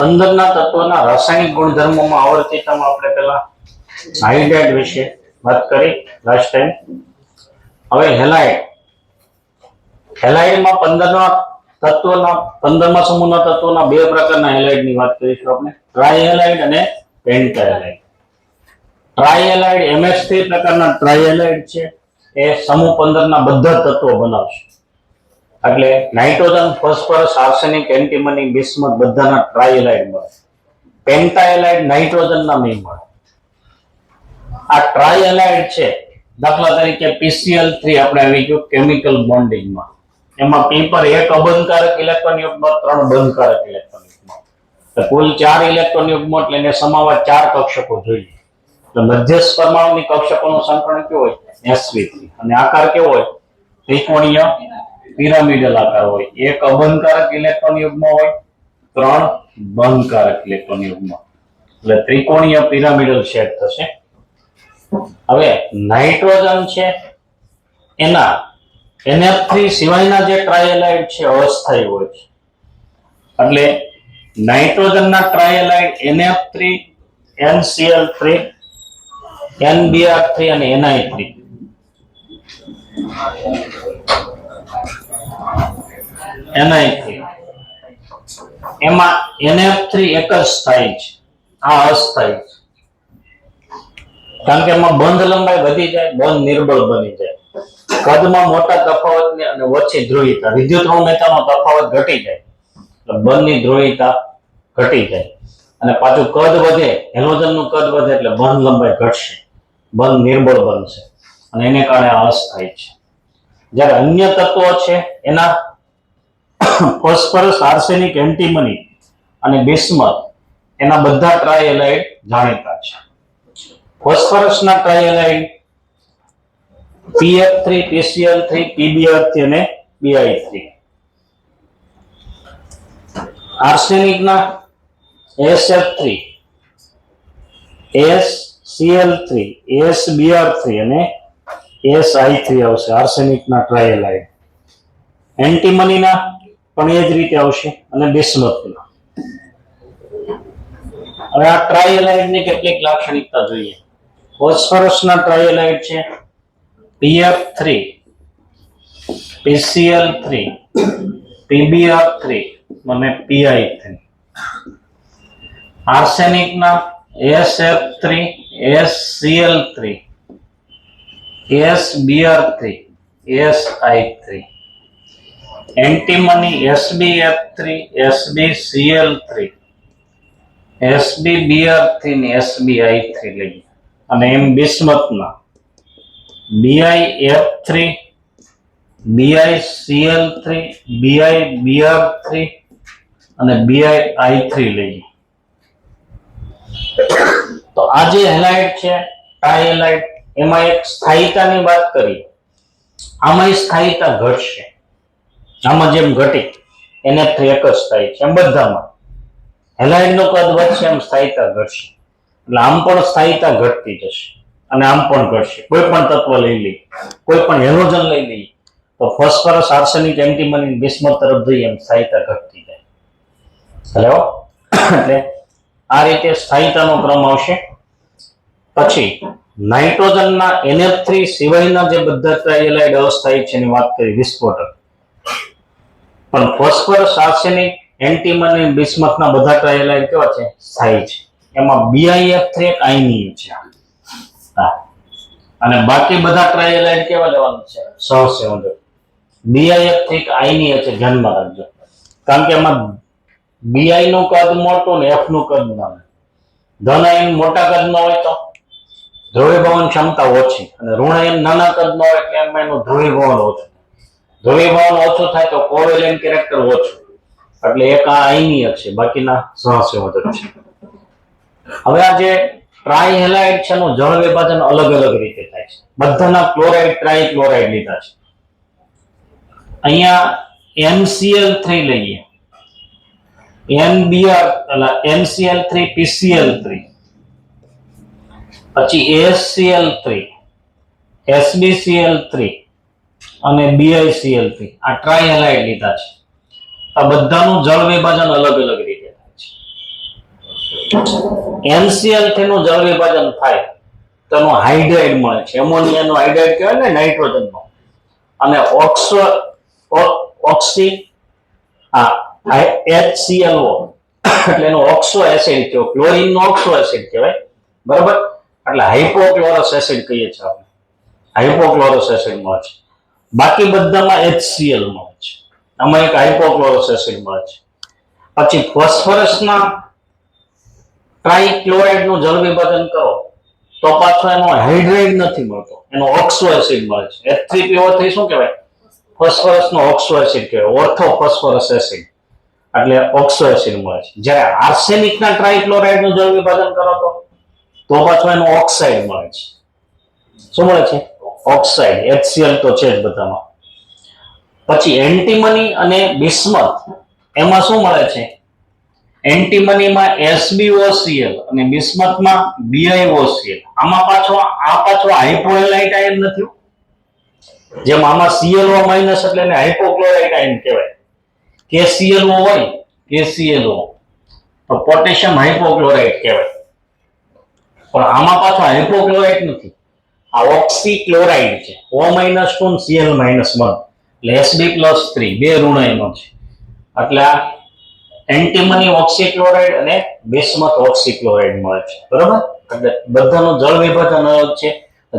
અંદરના તત્વના રાસાયણિક ગુણધર્મોમાં આવર્તિતામાં આપણે પેલા હાઇડ્રાઇડ વિશે વાત કરી લાસ્ટ ટાઈમ. હવે હેલાઇડમાં 15મા સમૂહના તત્વોના બે પ્રકારના હેલાઇડની વાત કરીશું આપણે, ટ્રાઇહેલાઇડ અને પેન્ટાહેલાઇડ. ટ્રાઇહેલાઇડ MH3 પ્રકારના ટ્રાઇહેલાઇડ છે, એ સમૂહ 15 ના બધા તત્વો બનાવશે. એટલે nitrogen, phosphorus, arsenic, antimony, bismuth બધાના ટ્રાઇહેલાઇડ મળે. પેન્ટાહેલાઇડ નાઇટ્રોજનના નહીં મળે. આ ટ્રાઇહેલાઇડ છે, દાખલા તરીકે PCl3 આપણે આવી ગયું કેમિકલ બોન્ડિંગમાં. એમાં P પર એક અબંધકારક ઇલેક્ટ્રોન યુગ્મ, 3 બંધકારક ઇલેક્ટ્રોન યુગ્મ. તો કુલ 4 ઇલેક્ટ્રોન યુગ્મ એટલે એને સમાવવા 4 કક્ષકો જોઈએ. તો મધ્યસ્થ પરમાણુની કક્ષકોનું સંકલન કેવું હોય? sp3. અને આકાર કેવો હોય? ત્રિકોણીય પિરામિડલ આકાર હોય. એક અબંધકારક ઇલેક્ટ્રોન યુગ્મ હોય, 3 બંધકારક ઇલેક્ટ્રોન યુગ્મ. એટલે ત્રિકોણીય પિરામિડલ શેપ થશે. હવે નાઇટ્રોજન છે એના NF3 સિવાયના જે ટ્રાઇહેલાઇડ છે અસ્થાયી હોય છે. એટલે નાઇટ્રોજનના ટ્રાઇહેલાઇડ NF3, NCl3, NBr3 અને Ni3. એમાં NF3 એક જ સ્થાયી છે, આ અસ્થાયી છે. કારણ કે એમાં બંધ લંબાઈ વધી જાય, બંધ નિર્બળ બની જાય, કદમાં મોટા તફાવત અને ઓછી ધ્રુવીયતા, વિદ્યુત ઋણતાનો તફાવત ઘટી જાય, એટલે બંધની ધ્રુવીયતા ઘટી જાય. અને પાછું કદ વધે, હેલોજનનું કદ વધે એટલે બંધ લંબાઈ ઘટશે, બંધ નિર્બળ બનશે, અને એને કારણે અસ્થાયી છે. જ્યારે અન્ય તત્વો છે એના ફોસ્ફરસ, આર્સેનિક, એન્ટીમની અને બિસ્મથ, એના બધા ટ્રાઇહેલાઇડ જાણીતા છે. ફોસ્ફરસના ટ્રાઇહેલાઇડ PF3, PCl3, PBr3 અને Bi3. આર્સેનિકના SF3, AsCl3, AsBr3 અને Si3 આવશે આર્સેનિકના ટ્રાઇહેલાઇડ. એન્ટીમનીના પણ એ જ રીતે આવશે, અને બિસ્મથના. હવે આ ટ્રાઇહેલાઇડની કેટલીક લાક્ષણિકતા જોઈએ. ફોસ્ફરસના ટ્રાઇહેલાઇડ છે PF3, PCl3, PBr3 અને Pi3. આર્સેનિકના SF3, AsCl3, AsBr3, Si3. Antimony SbF3, SbCl3, SbBr3 ને SbI3 લઈએ. અને એમ બિસ્મથના BiF3, BiCl3, BiBr3 અને BiI3 લઈએ. તો આ જે હેલાઇડ છે ટ્રાઇહેલાઇડ, એમાં એક સ્થાયિતાની વાત કરી. આમાં સ્થાયિતા ઘટશે, આમાં જેમ ઘટી NF3 એક જ સ્થાયી છે, એમ બધામાં હેલાઇડનું કદ વધશે એમ સ્થાયિતા ઘટશે. એટલે આમ પણ સ્થાયિતા ઘટતી જશે અને આમ પણ ઘટશે. કોઈ પણ તત્વ લઈ લઈએ, કોઈ પણ હેલોજન લઈ લઈએ, તો ફોસ્ફરસ, આર્સેનિક, એન્ટીમની, બિસ્મથ તરફ જઈએ એમ સ્થાયિતા ઘટતી જાય. એટલે આ રીતે સ્થાયિતાનો ક્રમ આવશે. પછી નાઇટ્રોજનના NF3 સિવાયના જે બધા ટ્રાઇહેલાઇડ અસ્થાયી છે એની વાત કરી, વિસ્ફોટક. પણ ફોસ્ફરસ, આર્સેનિક, એન્ટીમની, બિસ્મથના બધા ટ્રાઇહેલાઇડ કેવા છે? સ્થાયી છે. એમાં BiF3 એક આયનીય છે. અને બાકી બધા ટ્રાઇહેલાઇડ કેવા લેવાનું છે? સહસંયોજક. BiF3 એક આયનીય છે, ધ્યાનમાં રાખજો. કારણ કે એમાં Bi નું કદ મોટું ને F નું કદ નાનું. ધન આયન મોટા કદનો હોય તો ધ્રુવીભવન ક્ષમતા ઓછી, અને ઋણ આયન નાના કદનો હોય એટલે એનું ધ્રુવીભવન ઓછું. ધ્રુવીભવન ઓછું થાય તો કોવેલેન્ટ કેરેક્ટર ઓછું. એટલે એક આ આયનીય છે, બાકીના સહસંયોજક છે. હવે આ જે ટ્રાઇહેલાઇડ છે એનું જળ વિભાજન અલગ અલગ રીતે થાય છે. બધાના ક્લોરાઇડ, ટ્રાઇક્લોરાઇડ લીધા છે. અહીંયા NCl3 લઈએ, NCl3, PCl3, પછી AsCl3, SbCl3 અને BiCl3, આ ટ્રાઇહેલાઇડ લીધા છે. આ બધાનું જળ વિભાજન અલગ અલગ રીતે થાય છે. NCl થીનું જળ વિભાજન થાય તો એનું હાઇડ્રાઇડ મળે છે. એમોનિયાનું હાઇડ્રાઇડ કહેવાય ને નાઇટ્રોજનનો. અને ઓક્સી HClO એટલે એનું ઓક્સો એસિડ કહેવાય, ક્લોરીનનો ઓક્સો એસિડ કહેવાય, બરાબર. એટલે હાઇપોક્લોરસ એસિડ કહીએ છીએ આપણે, હાઇપોક્લોરસ એસિડ મળે છે. બાકી બધામાં HCl મળે છે, આમાં એક હાઇપોક્લોરસ એસિડ મળે છે. પછી ફોસ્ફરસના ટ્રાઇક્લોરાઇડનું જળ વિભાજન કરો તો પાછો એનો હાઇડ્રાઇડ નથી મળતો, એનો ઓક્સો એસિડ મળે છે. H3PO3 શું કહેવાય? ફોસ્ફરસનો ઓક્સો એસિડ કહેવાય, ઓર્થો ફોસ્ફરસ એસિડ, એટલે ઓક્સો એસિડ મળે છે. જ્યારે આર્સેનિકના ટ્રાઇક્લોરાઇડનું જળ વિભાજન કરો તો પાછો એનો ઓક્સાઇડ મળે છે. શું મળે છે? ઓક્સાઇડ. HCl તો છે જ બધામાં. પછી એન્ટીમની અને બિસ્મથ, એમાં શું મળે છે? એન્ટીમનીમાં SbOCl અને બિસ્મથમાં BiOCl. આમાં પાછો હાઇપોહેલાઇટ આયન નથી. જેમ આમાં ClO- એટલે એને હાઇપોક્લોરાઇટ આયન કહેવાય. KClO હોય, KClO તો પોટેશિયમ હાઇપોક્લોરાઇટ કહેવાય. પણ આમાં પાછો હાઇપોક્લોરાઇટ નથી, આ ઓક્સીક્લોરાઇડ છે. O- 2 ને Cl- 1 એટલે Sb+3 બે ઋણ આયનો છે. એટલે આ એન્ટીમની ઓક્સીક્લોરાઇડ અને બિસ્મથ ઓક્સીક્લોરાઇડ મળે છે, બરાબર. એટલે બધાનું જળ વિભાજન અલગ છે.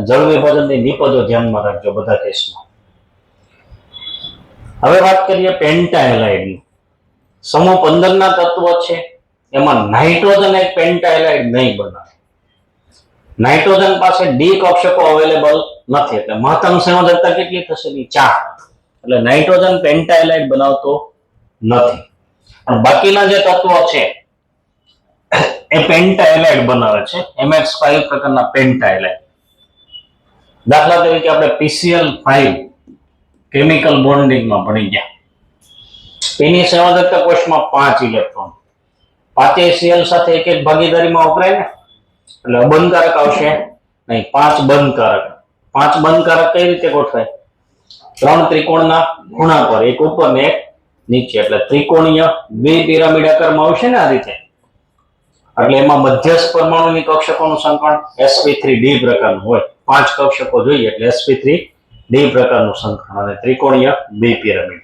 જળ વિભાજનની નિપજો ધ્યાનમાં રાખજો બધા કેસમાં. હવે વાત કરીએ પેન્ટાહેલાઇડની. સમૂહ 15 ના તત્વો છે, એમાં નાઇટ્રોજન એક પેન્ટાહેલાઇડ નહીં બનાવે. નાઇટ્રોજન પાસે ડી કક્ષકો અવેલેબલ નથી, એટલે મહત્તમ સંયોજકતા કેટલી થશે? 4. એટલે નાઇટ્રોજન પેન્ટાહેલાઇડ બનાવતો નથી. પણ બાકીના જે તત્વો છે એ પેન્ટાહેલાઇડ બનાવે છે, MX5 પ્રકારના પેન્ટાહેલાઇડ. દાખલા તરીકે આપણે PCl5 કેમિકલ બોન્ડિંગમાં ભણી ગયા. એની સંયોજકતા કોષમાં 5 ઇલેક્ટ્રોન, 5 Cl સાથે એક એક ભાગીદારીમાં વપરાય ને, એટલે અબંધકારક આવશે નહીં, 5 બંધકારક. 5 બંધકારક કઈ રીતે ગોઠવાય? 3 ત્રિકોણના ખૂણા પર, એક ઉપર ને એક નીચે, એટલે ત્રિકોણીય દ્વિપિરામિડ આકારમાં આવશે ને આ રીતે. એટલે એમાં મધ્યસ્થ પરમાણુની કક્ષકોનું સંકલન sp3d પ્રકારનું હોય. 5 કક્ષકો જોઈએ એટલે sp3d પ્રકારનું સંકલન અને ત્રિકોણીય દ્વિપિરામિડ.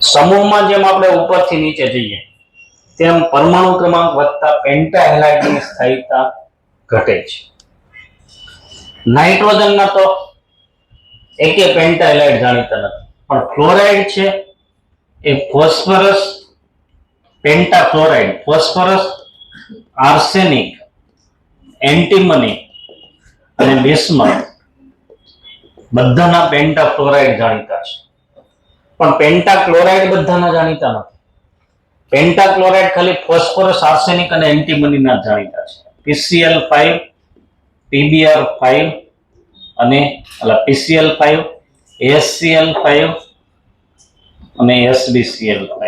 સમૂહમાં જેમ આપણે ઉપરથી નીચે જઈએ તેમ પરમાણુ ક્રમાંક વધતા પેન્ટાહેલાઇડની સ્થાયીતા ઘટે છે. નાઇટ્રોજનના તો એકે પેન્ટાહેલાઇડ જાણીતા નથી, પણ ફ્લોરાઇડ છે એ ફોસ્ફરસ પેન્ટાફ્લોરાઇડ, ફોસ્ફરસ, આર્સેનિક, એન્ટીમની અને બિસ્મથ બધાના પેન્ટાફ્લોરાઇડ જાણીતા છે. પણ પેન્ટાક્લોરાઇડ બધાના જાણીતા નથી. પેન્ટાક્લોરાઇડ ખાલી ફોસ્ફરસ, આર્સેનિક અને એન્ટીમનીના જાણીતા છે. PCl5, PbR5 અને PCl5, HCl5 અને SbCl5.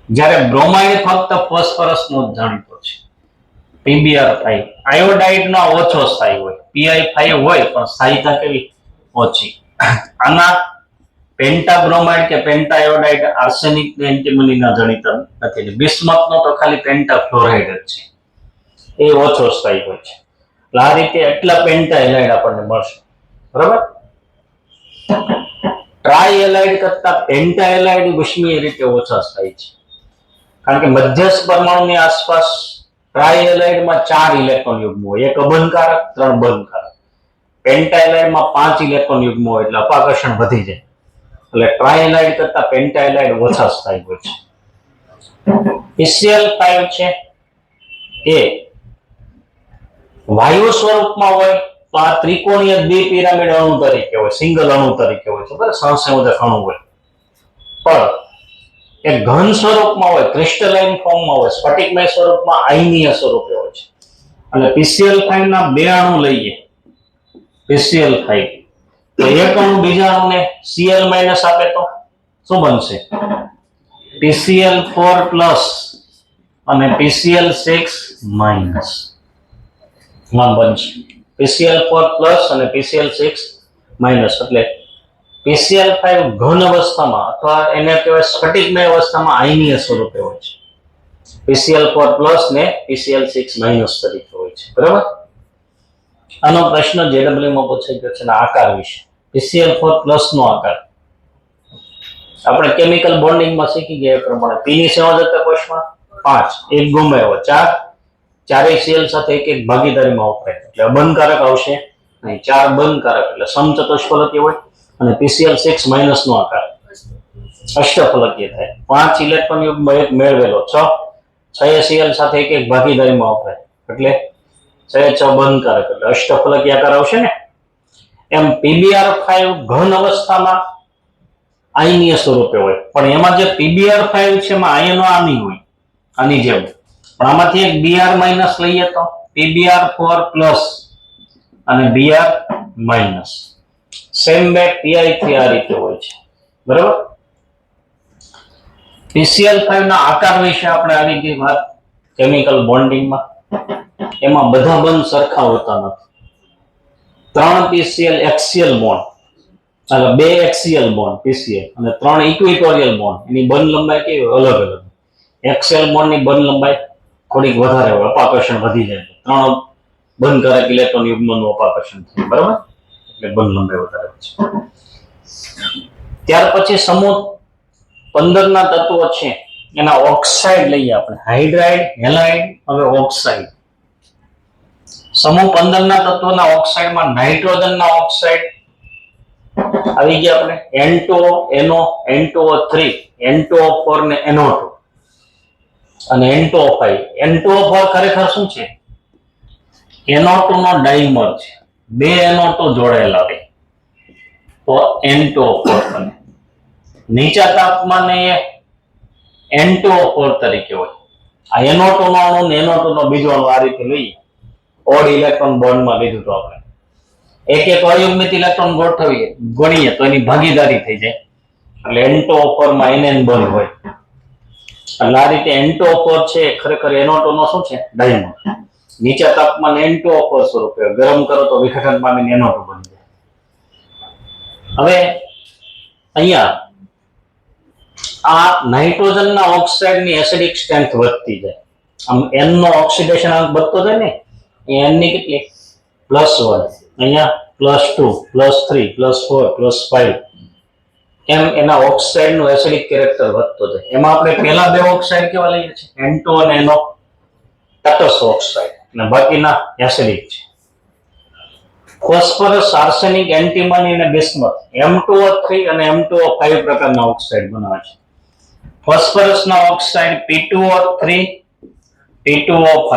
જ્યારે બ્રોમાઇડ ફક્ત ફોસ્ફરસનો જ જાણીતો છે, PbR5. આયોડાઇડનો ઓછો સ્થાયી હોય, Pi5 હોય પણ સ્થાયીતા કેવી? ઓછી. આના પેન્ટાબ્રોમાઇડ કે પેન્ટાયોડાઇડ, આર્સેનિક ને એન્ટીમનીના જાણીતા નથી. બિસ્મથનો તો ખાલી પેન્ટાફ્લોરાઇડ જ છે, એ ઓછો સ્થાયી હોય છે. આ રીતે એટલા પેન્ટાહેલાઇડ આપણને મળશે, બરાબર. ટ્રાયહેલાઇડ કરતા પેન્ટાહેલાઇડ ઉષ્મીય રીતે ઓછા સ્થાયી છે, કારણ કે મધ્યસ્થ પરમાણુની આસપાસ ટ્રાયહેલાઇડમાં 4 ઇલેક્ટ્રોન યુગ્મો હોય, એક અબંધકારક, 3 બંધકારક. પેન્ટાહેલાઇડમાં 5 ઇલેક્ટ્રોન યુગ્મો હોય એટલે અપાકર્ષણ વધી જાય. એટલે ટ્રાયહેલાઇડ કરતા પેન્ટાહેલાઇડ ઓછા સ્થાયી હોય છે. PCl5 છે એ વાયુ સ્વરૂપમાં હોય તો આ ત્રિકોણીય દ્વિપિરામિડ અણુ તરીકે હોય, સિંગલ અણુ તરીકે હોય છે, બરાબર, સહસંયોજક અણુ હોય. પણ એ ઘન સ્વરૂપમાં હોય, ક્રિસ્ટલાઇન ફોર્મમાં હોય, સ્ફટિકમય સ્વરૂપમાં આયનીય સ્વરૂપે હોય છે. અને PCl5 ના બે અણુ લઈએ, PCl5 તો એક અણુ બીજા અણુને Cl- આપે તો શું બનશે? PCl4+ અને PCl6- બનશે. PCl4+ અને PCl6- એટલે PCl5 ઘન અવસ્થામાં અથવા એને કહેવાય સ્ફટિકમય અવસ્થામાં આયનીય સ્વરૂપે હોય છે. PCl4+ ને PCl6- તરીકે હોય છે. બરાબર. આનો પ્રશ્ન JW માં પૂછાઈ ગયો છે આકાર વિશે. PCl4+ નો આકાર આપણે કેમિકલ બોન્ડિંગમાં શીખી ગયા એ પ્રમાણે P ની સંયોજકતા કોષમાં 5, એક ગુમાવ્યો 4, ચારેય Cl સાથે એક એક ભાગીદારીમાં વપરાય એટલે અબંધકારક આવશે નહીં. 4 બંધકારક એટલે સમચતુષ્ફલકીય હોય અને PCl6- નો આકાર અષ્ટફલકીય થાય. 5 ઇલેક્ટ્રોન યુગ્મ એક મેળવેલો 6 Cl સાથે એક એક ભાગીદારીમાં વપરાય એટલે 6 બંધકારક એટલે અષ્ટફલકીય આકાર આવશે ને. એમ PbR5 ઘન અવસ્થામાં આયનીય સ્વરૂપે હોય પણ એમાં જે PbR5 છે એમાં આયનો આની હોય આની જેમ પણ આમાંથી એક Br- લઈએ તો PbR4+ અને Br- સેમ બેક Pi3 આ રીતે હોય છે. બરાબર. PCl5 ના આકાર વિશે આપણે આવી ગઈ વાત કેમિકલ બોન્ડિંગમાં. એમાં બધા બંધ સરખા હોતા નથી. 3 PCl એક્સિયલ બોન્ડ એટલે 2 એક્સિયલ બોન્ડ PCl અને 3 ઇક્વિટોરિયલ બોન્ડ એની બંધ લંબાઈ કેવી હોય અલગ અલગ. એક્સિયલ બોન્ડ ની બંધ લંબાઈ થોડીક વધારે હોય, અપાકર્ષણ વધી જાય. 3 બંધકારક ઇલેક્ટ્રોન યુગ્મનું અપાકર્ષણ થાય. બરાબર. એટલે બંધ લંબાઈ વધારે હોય છે. ત્યાર પછી સમૂહ 15 ના તત્વો છે એના ઓક્સાઇડ લઈએ આપણે. હાઇડ્રાઇડ, હેલાઇડ, હવે ઓક્સાઇડ. સમૂહ 15 ના તત્વોના ઓક્સાઇડમાં નાઇટ્રોજનના ઓક્સાઇડ આવી ગયા આપણે. N2O, NO, N2O3, N2O4 ને NO2 અને N2O5. N2O4 ખરેખર શું છે? NO2 નો ડાઈમર છે. 2 NO2 જોડાયેલા હોય તો N2O4 બને. નીચા તાપમાને એ N2O4 તરીકે હોય. આ NO2 નો અણુ ને NO2 નો બીજો અણુ આ રીતે લઈએ. ઓડ ઇલેક્ટ્રોન બોન્ડમાં લીધું તો આપણે એક એક અયુગ્મિત ઇલેક્ટ્રોન ગોઠવીએ ગણીએ તો એની ભાગીદારી થઈ જાય એટલે N2O4 માં NN બંધ હોય. એટલે આ રીતે N2O4 છે ખરેખર NO2 નો શું છે? ડાઈમર. નીચા તાપમાને N2O4 સ્વરૂપે, ગરમ કરો તો વિઘટન પામીને NO2 બની જાય. હવે અહીંયા આ નાઇટ્રોજનના ઓક્સાઇડની એસિડિક સ્ટ્રેન્થ વધતી જાય. આમ N નો ઓક્સિડેશન અંક વધતો જાય ને એ N ની કેટલી +1, અહીંયા +2, +3, +4, +5 એમ એના ઓક્સાઇડનું એસિડિક કેરેક્ટર વધતો જાય. એમાં આપણે પહેલા 2 ઓક્સાઇડ કેવા લઈએ છીએ? N2 અને NO તટસ્થ ઓક્સાઇડ અને બાકીના એસિડિક છે. ફોસ્ફરસ, આર્સેનિક, એન્ટીમની અને બિસ્મથ M2O3 અને M2O5 પ્રકારના ઓક્સાઇડ બનાવે છે. ફોસ્ફરસના oxide P2O3, P2O5,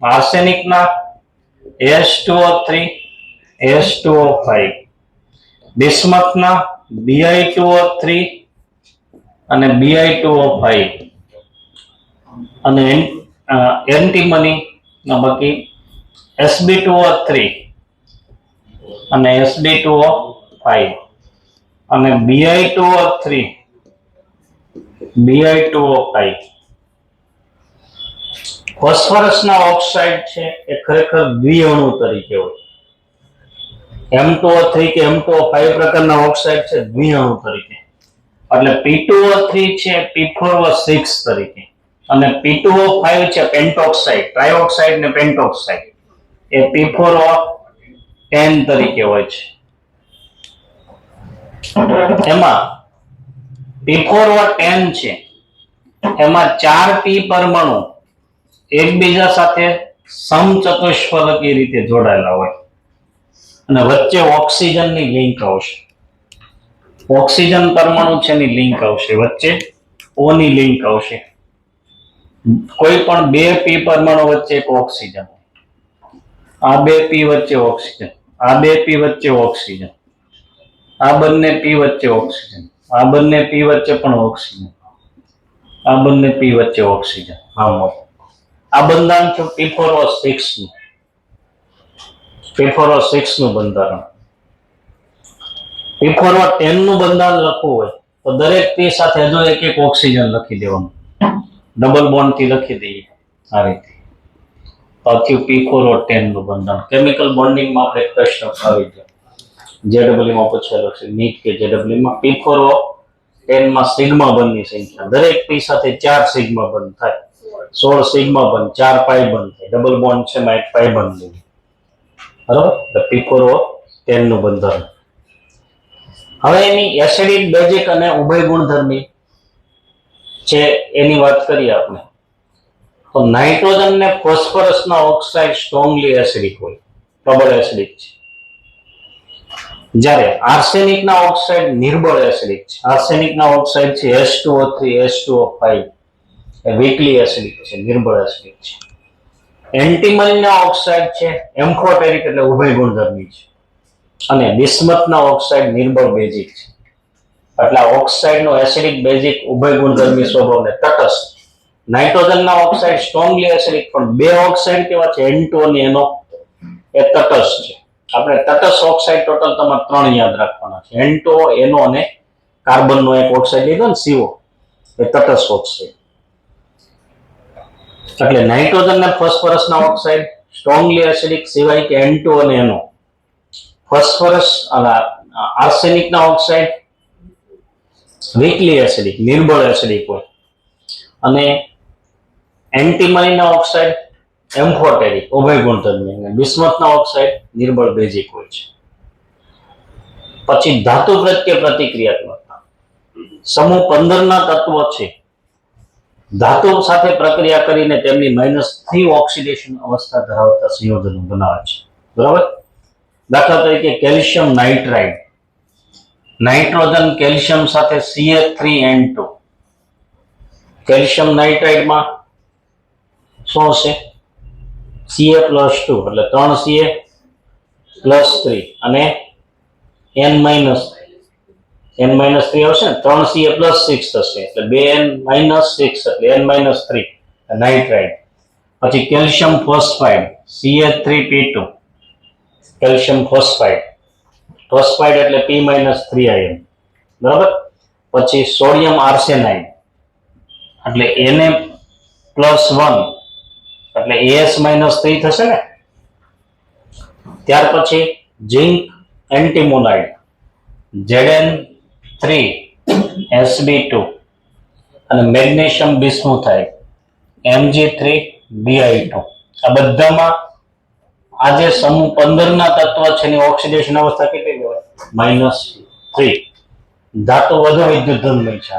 આર્સેનિકના H2O3, H2O5, બિસ્મથના Bi2O3 અને Bi2O5 અને એન્ટીમની ના બાકી Sb2O3 અને Sb2O5 અને Bi2O3, Bi2O5. ફોસ્ફરસના ઓક્સાઇડ છે એ ખરેખર દ્વિઅણુ તરીકે હોય. M2O3 કે M2O5 પ્રકારના ઓક્સાઇડ છે દ્વિઅણુ તરીકે. એટલે P2O3 છે P4O6 તરીકે અને P2O5 છે પેન્ટોક્સાઇડ, ટ્રાયોક્સાઇડ ને પેન્ટોક્સાઇડ એ P4O10 તરીકે હોય છે. એમાં P4O10 છે એમાં 4 P પરમાણુ એકબીજા સાથે સમચતુષ્ફલકીય રીતે જોડાયેલા હોય અને વચ્ચે ઓક્સિજનની લિંક આવશે. ઓક્સિજન પરમાણુ છે એની લિંક આવશે, વચ્ચે O ની લિંક આવશે. કોઈ પણ 2 P પરમાણુ વચ્ચે એક ઓક્સિજન, આ 2 P વચ્ચે ઓક્સિજન, આ 2 P વચ્ચે ઓક્સિજન, આ બંને P વચ્ચે ઓક્સિજન, આ બંને P વચ્ચે પણ ઓક્સિજન, આ બંને P વચ્ચે ઓક્સિજન. આ બંધારણ છે P4O6 નું. P4O6 નું બંધારણ. P4O10 નું બંધારણ લખવું હોય તો દરેક P સાથે હજુ એક એક ઓક્સિજન લખી દેવાનું. ડબલ બોન્ડ થી લખી દઈએ આ રીતે. તો P4O10 નું બંધારણ. કેમિકલ બોન્ડિંગમાં આપણે પ્રશ્ન આવી ગયો. JEE માં પૂછેલો છે, નીટ કે JEE માં. P4O10 માં સિગ્મા બંધની સંખ્યા, દરેક P સાથે 4 સિગ્મા બંધ થાય, 16 સિગ્મા બંધ, 4 પાઈ બંધ થાય, ડબલ બોન્ડ છે માં એક પાઈ બંધ લીધી, બરાબર. P4O10 નું બંધન. હવે એની એસિડિક, બેઝિક અને ઉભય ગુણધર્મી છે એની વાત કરીએ આપણે. તો નાઇટ્રોજન ને ફોસ્ફરસ ના ઓક્સાઇડ સ્ટ્રોંગલી એસિડિક હોય, પ્રબળ એસિડિક છે. જ્યારે આર્સેનિક ના ઓક્સાઇડ નિર્બળ એસિડિક છે. આર્સેનિક ના ઓક્સાઇડ છે H2O3, H2O5 એ વીકલી એસિડિક છે, નિર્બળ એસિડિક છે. એન્ટીમની ના ઓક્સાઇડ છે એમ્ફોટેરિક એટલે ઉભય ગુણધર્મી છે. અને બિસ્મથ ના ઓક્સાઇડ નિર્બળ બેઝિક છે. એટલે ઓક્સાઇડ નો એસિડિક, બેઝિક, ઉભય ગુણધર્મી સ્વભાવને તટસ્થ. નાઇટ્રોજન ના ઓક્સાઇડ સ્ટ્રોંગલી એસિડિક, પણ બે ઓક્સાઇડ કેવા છે N2 અને NO એ તટસ્થ છે. આપણે તટસ્થ ઓક્સાઇડ ટોટલ તમારે 3 યાદ રાખવાના છે. N2O, NO અને કાર્બન નો એક ઓક્સાઇડ લીધો ને CO, એ તટસ્થ ઓક્સાઇડ. એટલે નાઇટ્રોજન અને ફોસ્ફરસ ના ઓક્સાઇડ સ્ટ્રોંગલી એસિડિક સિવાય કે N2 અને NO. ફોસ્ફરસ અને આર્સેનિક ના ઓક્સાઇડ વીકલી એસિડિક, નિર્બળ એસિડિક હોય. અને એન્ટીમની ના ઓક્સાઇડ એમ્ફોટેરિક, ઉભય ગુણધર્મી. અને બિસ્મથ ના ઓક્સાઇડ નિર્બળ બેઝિક હોય છે. પછી ધાતુ પ્રત્યે પ્રતિક્રિયાત્મકતા. સમૂહ 15 ના તત્વો છે, ધાતુ સાથે પ્રક્રિયા કરીને તેમની -3 ઓક્સિડેશન અવસ્થા ધરાવતા સંયોજનો બનાવે છે, બરાબર. દાખલા તરીકે કેલ્શિયમ નાઇટ્રાઇડ, નાઇટ્રોજન કેલ્શિયમ સાથે Ca3N2. કેલ્શિયમ નાઇટ્રાઇડમાં શું હશે? Ca+2 એટલે 3Ca+3 અને N-3 આવશે ને, 3Ca+6 થશે એટલે 2N-6 એટલે N-3 નાઇટ્રાઇડ. પછી calcium phosphide Ca3P2, calcium phosphide, phosphide એટલે P-3 આયન, બરાબર. પછી સોડિયમ આર્સેનાઇડ એટલે Na+1 એટલે As-3 થશે ને. ત્યાર પછી ઝિંક એન્ટીમોનાઇડ Zn3Sb2 અને મેગ્નેશિયમ બિસ્મુથાઇડ Mg3Bi2. આ બધામાં આ જે સમૂહ 15 ના તત્વ છે એની ઓક્સિડેશન અવસ્થા કેટલી લેવાય? -3. ધાતુ વધુ વિદ્યુતધર્મી છે.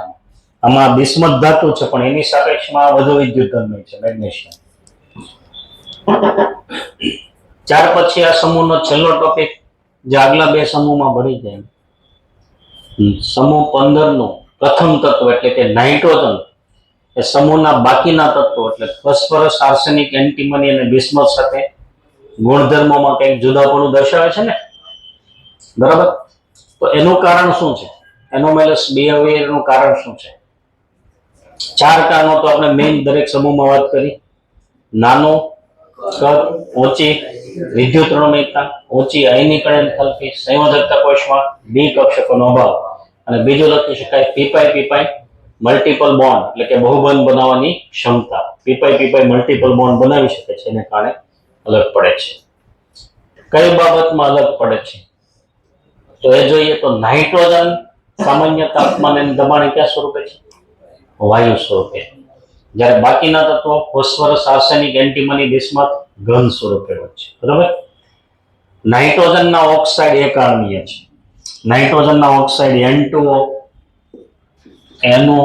આમાં બિસ્મથ ધાતુ છે પણ એની સાપેક્ષમાં વધુ વિદ્યુતધર્મી છે મેગ્નેશિયમ. ત્યાર પછી આ સમૂહનો છેલ્લો ટોપિક જે આગલા બે સમૂહમાં ભળી જાય, સમૂહ 15 નું પ્રથમ તત્વ એટલે કે નાઇટ્રોજન એ સમૂહના બાકીના તત્વો એટલે ફોસ્ફરસ, આર્સેનિક, એન્ટીમની અને બિસ્મથ સાથે ગુણધર્મોમાં કંઈક જુદાપણું દર્શાવે છે ને, બરાબર. તો એનું કારણ શું છે? એનોમેલસ બિહેવિયર નું કારણ શું છે? 4 કારણો તો આપણે મેઇન દરેક સમૂહમાં વાત કરી. નાનું કદ, ઊંચી વિદ્યુત ઋણમયતા, ઊંચી આયનીકરણ એન્થાલ્પી, સંયોજકતા કોષમાં ડી કક્ષકોનો અભાવ, અને બીજું લખી શકાય પીપાઈ મલ્ટિપલ બોન્ડ એટલે કે બહુબંધ બનાવવાની ક્ષમતા. પીપાઈ મલ્ટિપલ બોન્ડ બનાવી શકે છે, એને કારણે અલગ પડે છે. કઈ બાબતમાં અલગ પડે છે તો એ જોઈએ તો નાઇટ્રોજન સામાન્ય તાપમાને અને દબાણે કયા સ્વરૂપે છે? વાયુ સ્વરૂપે. જ્યારે બાકીના તત્વો ફોસ્ફરસ, આર્સેનિક, એન્ટીમની, બિસ્મથ ઘન સ્વરૂપે હોય છે, બરાબર. નાઇટ્રોજનના ઓક્સાઇડ એકાણ્વીય છે. નાઇટ્રોજનના ઓક્સાઇડ N2O, NO,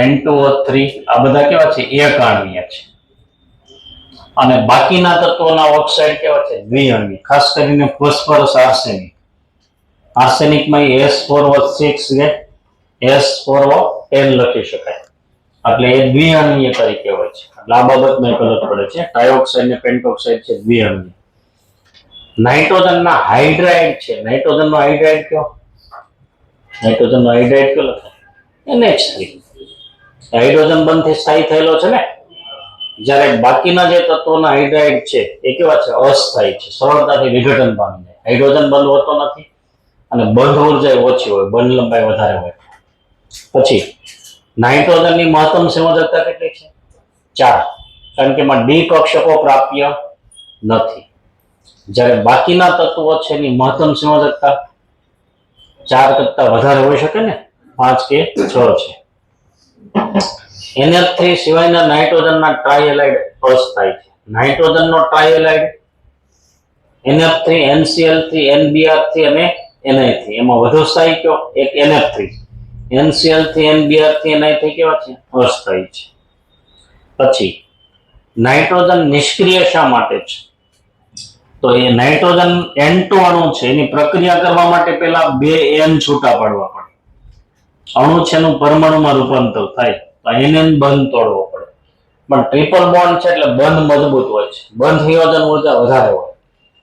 N2O3 આ બધા કેવા છે? એકાણ્વીય છે. અને બાકીના તત્વોના ઓક્સાઇડ કેવા છે? દ્વિઅણ્વીય. ખાસ કરીને ફોસ્ફરસ, આર્સેનિક. આર્સેનિકમાં S4O6 ને S4O10 લખી શકાય એટલે એ દ્વિઅણ્વીય તરીકે હોય છે. એટલે આ બાબતમાં એક અલગ પડે છે. ડાયોક્સાઇડ ને પેન્ટોક્સાઇડ છે દ્વિઅણ્વીય. નાઇટ્રોજનના હાઇડ્રાઇડ છે. નાઇટ્રોજનનો હાઇડ્રાઇડ કયો? નાઇટ્રોજનનો હાઇડ્રાઇડ કયો લખાય? NH3. હાઇડ્રોજન બંધથી સ્થાયી થયેલો છે ને. જ્યારે બાકીના જે તત્વોના હાઇડ્રાઇડ છે એ કેવા છે? અસ્થાયી છે, સરળતાથી વિઘટન પામી જાય. હાઇડ્રોજન બંધ હોતો નથી અને બંધ ઉર્જા ઓછી હોય, બંધ લંબાઈ વધારે હોય. પછી નાઇટ્રોજનની મહત્તમ સંયોજકતા કેટલી છે? 4, કારણ કે એમાં ડી કક્ષકો પ્રાપ્ય નથી. જ્યારે બાકીના તત્વો છે એની મહત્તમ સંયોજકતા 4 કરતા વધારે હોઈ શકે ને, 5 કે 6 છે. NH3 સિવાયના નાઇટ્રોજનના ટ્રાયહેલાઇડ થાય છે. નાઇટ્રોજનનો ટ્રાયહેલાઇડ NF3, NCl3, NBr3 અને Ni3. એમાં વધુ સ્થાયી કયો? એક NF3. NCl3, NBr3, Ni3 કેવા છે? અસ્થાયી છે. પછી નાઇટ્રોજન નિષ્ક્રિય શા માટે છે? તો એ નાઇટ્રોજન N2 અણુ છે, એની પ્રક્રિયા કરવા માટે પહેલા 2 N છૂટા પાડવા પડે. અણુ છે એનું પરમાણુમાં રૂપાંતર થાય તો NN બંધ તોડવો પડે. પણ ટ્રિપલ બોન્ડ છે એટલે બંધ મજબૂત હોય છે, બંધ સંયોજન ઊર્જા વધારે હોય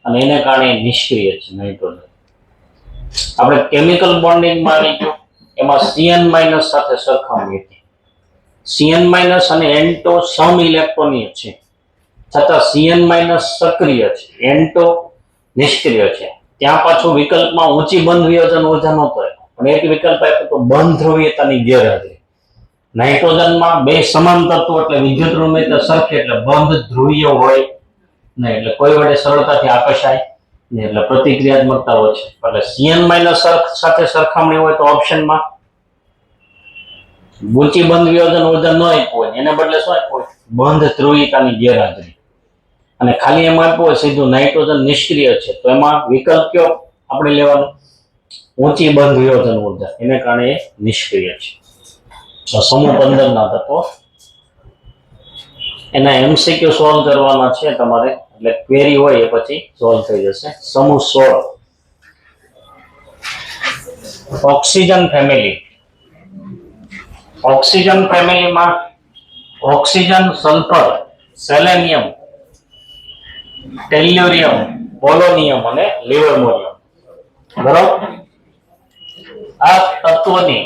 અને એને કારણે નિષ્ક્રિય છે નાઇટ્રોજન. આપણે કેમિકલ બોન્ડિંગમાં આવી ગયું, એમાં Cn- સાથે સરખામણી હતી. Cn- અને N2 સમ ઇલેક્ટ્રોનીય છે, છતાં Cn- સક્રિય છે, N2 નિષ્ક્રિય છે. ત્યાં પાછું વિકલ્પમાં ઊંચી બંધ વિયોજન ઊર્જા નહોતો, પણ એક વિકલ્પ આપ્યો તો બંધ ધ્રુવીયતાની ગેરહાજરી. નાઇટ્રોજનમાં 2 સમાન તત્વો એટલે વિદ્યુત ઋણમિયતા સરખી એટલે બંધ ધ્રુવીય હોય નહીં, એટલે કોઈ વડે સરળતાથી આકર્ષાય નહીં, એટલે પ્રતિક્રિયાત્મકતા ઓછી. એટલે Cn- સાથે સરખામણી હોય તો ઓપ્શનમાં ઊંચી બંધ વિયોજન ઊર્જા ન આપ્યું હોય, એને બદલે શું આપ્યું હોય? બંધ ધ્રુવીયતાની ગેરહાજરી. અને ખાલી એમાં આપ્યું હોય સીધું નાઇટ્રોજન નિષ્ક્રિય છે, તો એમાં વિકલ્પ કયો આપણે લેવાનો? ઊંચી બંધ વિયોજન ઊર્જા, એને કારણે એ નિષ્ક્રિય છે. સમૂહ 15 ના તત્વો એના MCQ સોલ્વ કરવાના છે તમારે, એટલે ક્વેરી હોય એ પછી સોલ્વ થઈ જશે. સમૂહ 16 ઓક્સિજન ફેમિલી. ઓક્સિજન ફેમિલીમાં ઓક્સિજન, સલ્ફર, સેલેનિયમ, ટેલ્યુરિયમ, પોલોનિયમ અને લિવરમોરિયમ. બરાબર? આ તત્વોની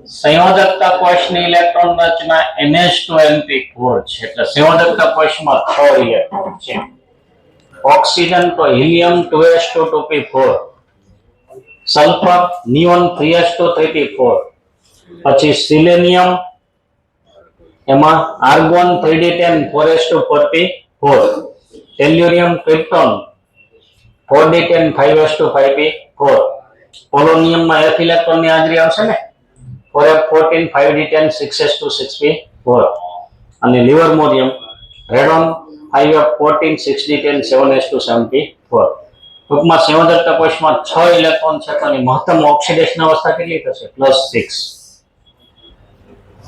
સંયોજકતા કોષની ઇલેક્ટ્રોન રચના NH2np4 છે, એટલે સંયોજકતા કોષમાં 6 ઇલેક્ટ્રોન છે. ઓક્સિજન તો helium 2s2 2p4, sulphur neon 3s2 3p4, પછી સિલેનિયમ એમાં argon 3d10 4s2 4p4, tellurium krypton 4d10 5s2 5p4, પોલોનિયમમાં f ઇલેક્ટ્રોનની હાજરી આવશે ને, 4f14 5d10 6s2 6p4, અને લિવરમોરિયમ radon 5f14 6d10 7s2 7p4. ટૂંકમાં સંયોજકતા કોષમાં 6 ઇલેક્ટ્રોન છે, તો મહત્તમ ઓક્સિડેશન અવસ્થા કેટલી થશે? +6.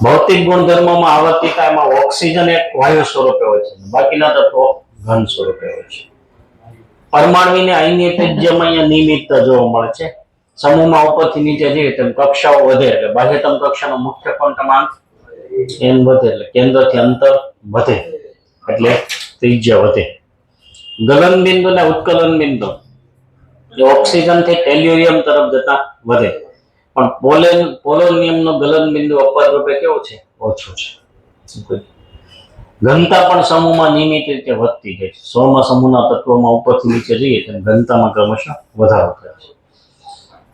ભૌતિક ગુણધર્મોમાં આવર્તિતા એમાં ઓક્સિજન એક વાયુ સ્વરૂપે હોય છે, બાકીના તત્વો ઘન સ્વરૂપે હોય છે. પરમાણુને અહીંની ત્રિજ્યામાં અહીંયા નિયમિતતા જોવા મળે છે. સમૂહમાં ઉપરથી નીચે જઈએ તેમ કક્ષાઓ વધે એટલે બાહ્યતમ કક્ષાનો મુખ્ય ક્વોન્ટમાંક n વધે, એટલે કેન્દ્રથી અંતર વધે એટલે ત્રિજ્યા વધે. ગલન બિંદુ અને ઉત્કલન બિંદુ એ ઓક્સિજન થી ટેલ્યુરિયમ તરફ જતા વધે, પણ પોલોનિયમનો ગલન બિંદુ અપવાદ રૂપે કેવું છે? ઓછું છે. ઘનતા પણ સમૂહમાં નિયમિત રીતે વધતી જાય છે. 16મા સમૂહના તત્વોમાં ઉપરથી નીચે જઈએ તેમ ઘનતામાં ક્રમશઃ વધારો થાય છે.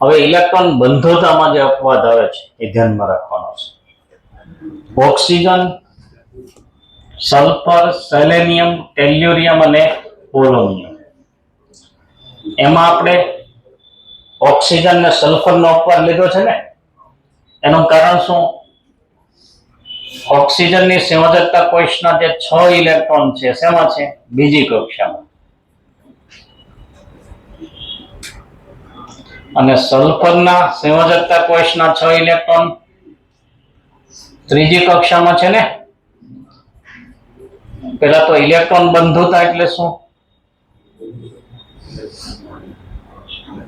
હવે ઇલેક્ટ્રોન બંધોતામાં જે અપવાદ આવે છે એ ધ્યાનમાં રાખવાનો છે. ઓક્સિજન, સલ્ફર, સેલેનિયમ, ટેલ્યુરિયમ અને પોલોનિયમ, એમાં આપણે ઓક્સિજન અને સલ્ફરનો અપવાદ લીધો છે ને, એનું કારણ શું? ઓક્સિજનની સંયોજકતા કોષના જે 6 ઇલેક્ટ્રોન છે શેમાં છે? બીજી કક્ષામાં. અને સલ્ફરના સંયોજકતા કોષના 6 ઇલેક્ટ્રોન ત્રીજી કક્ષામાં છે ને. પેલા તો ઇલેક્ટ્રોન બંધુતા એટલે શું?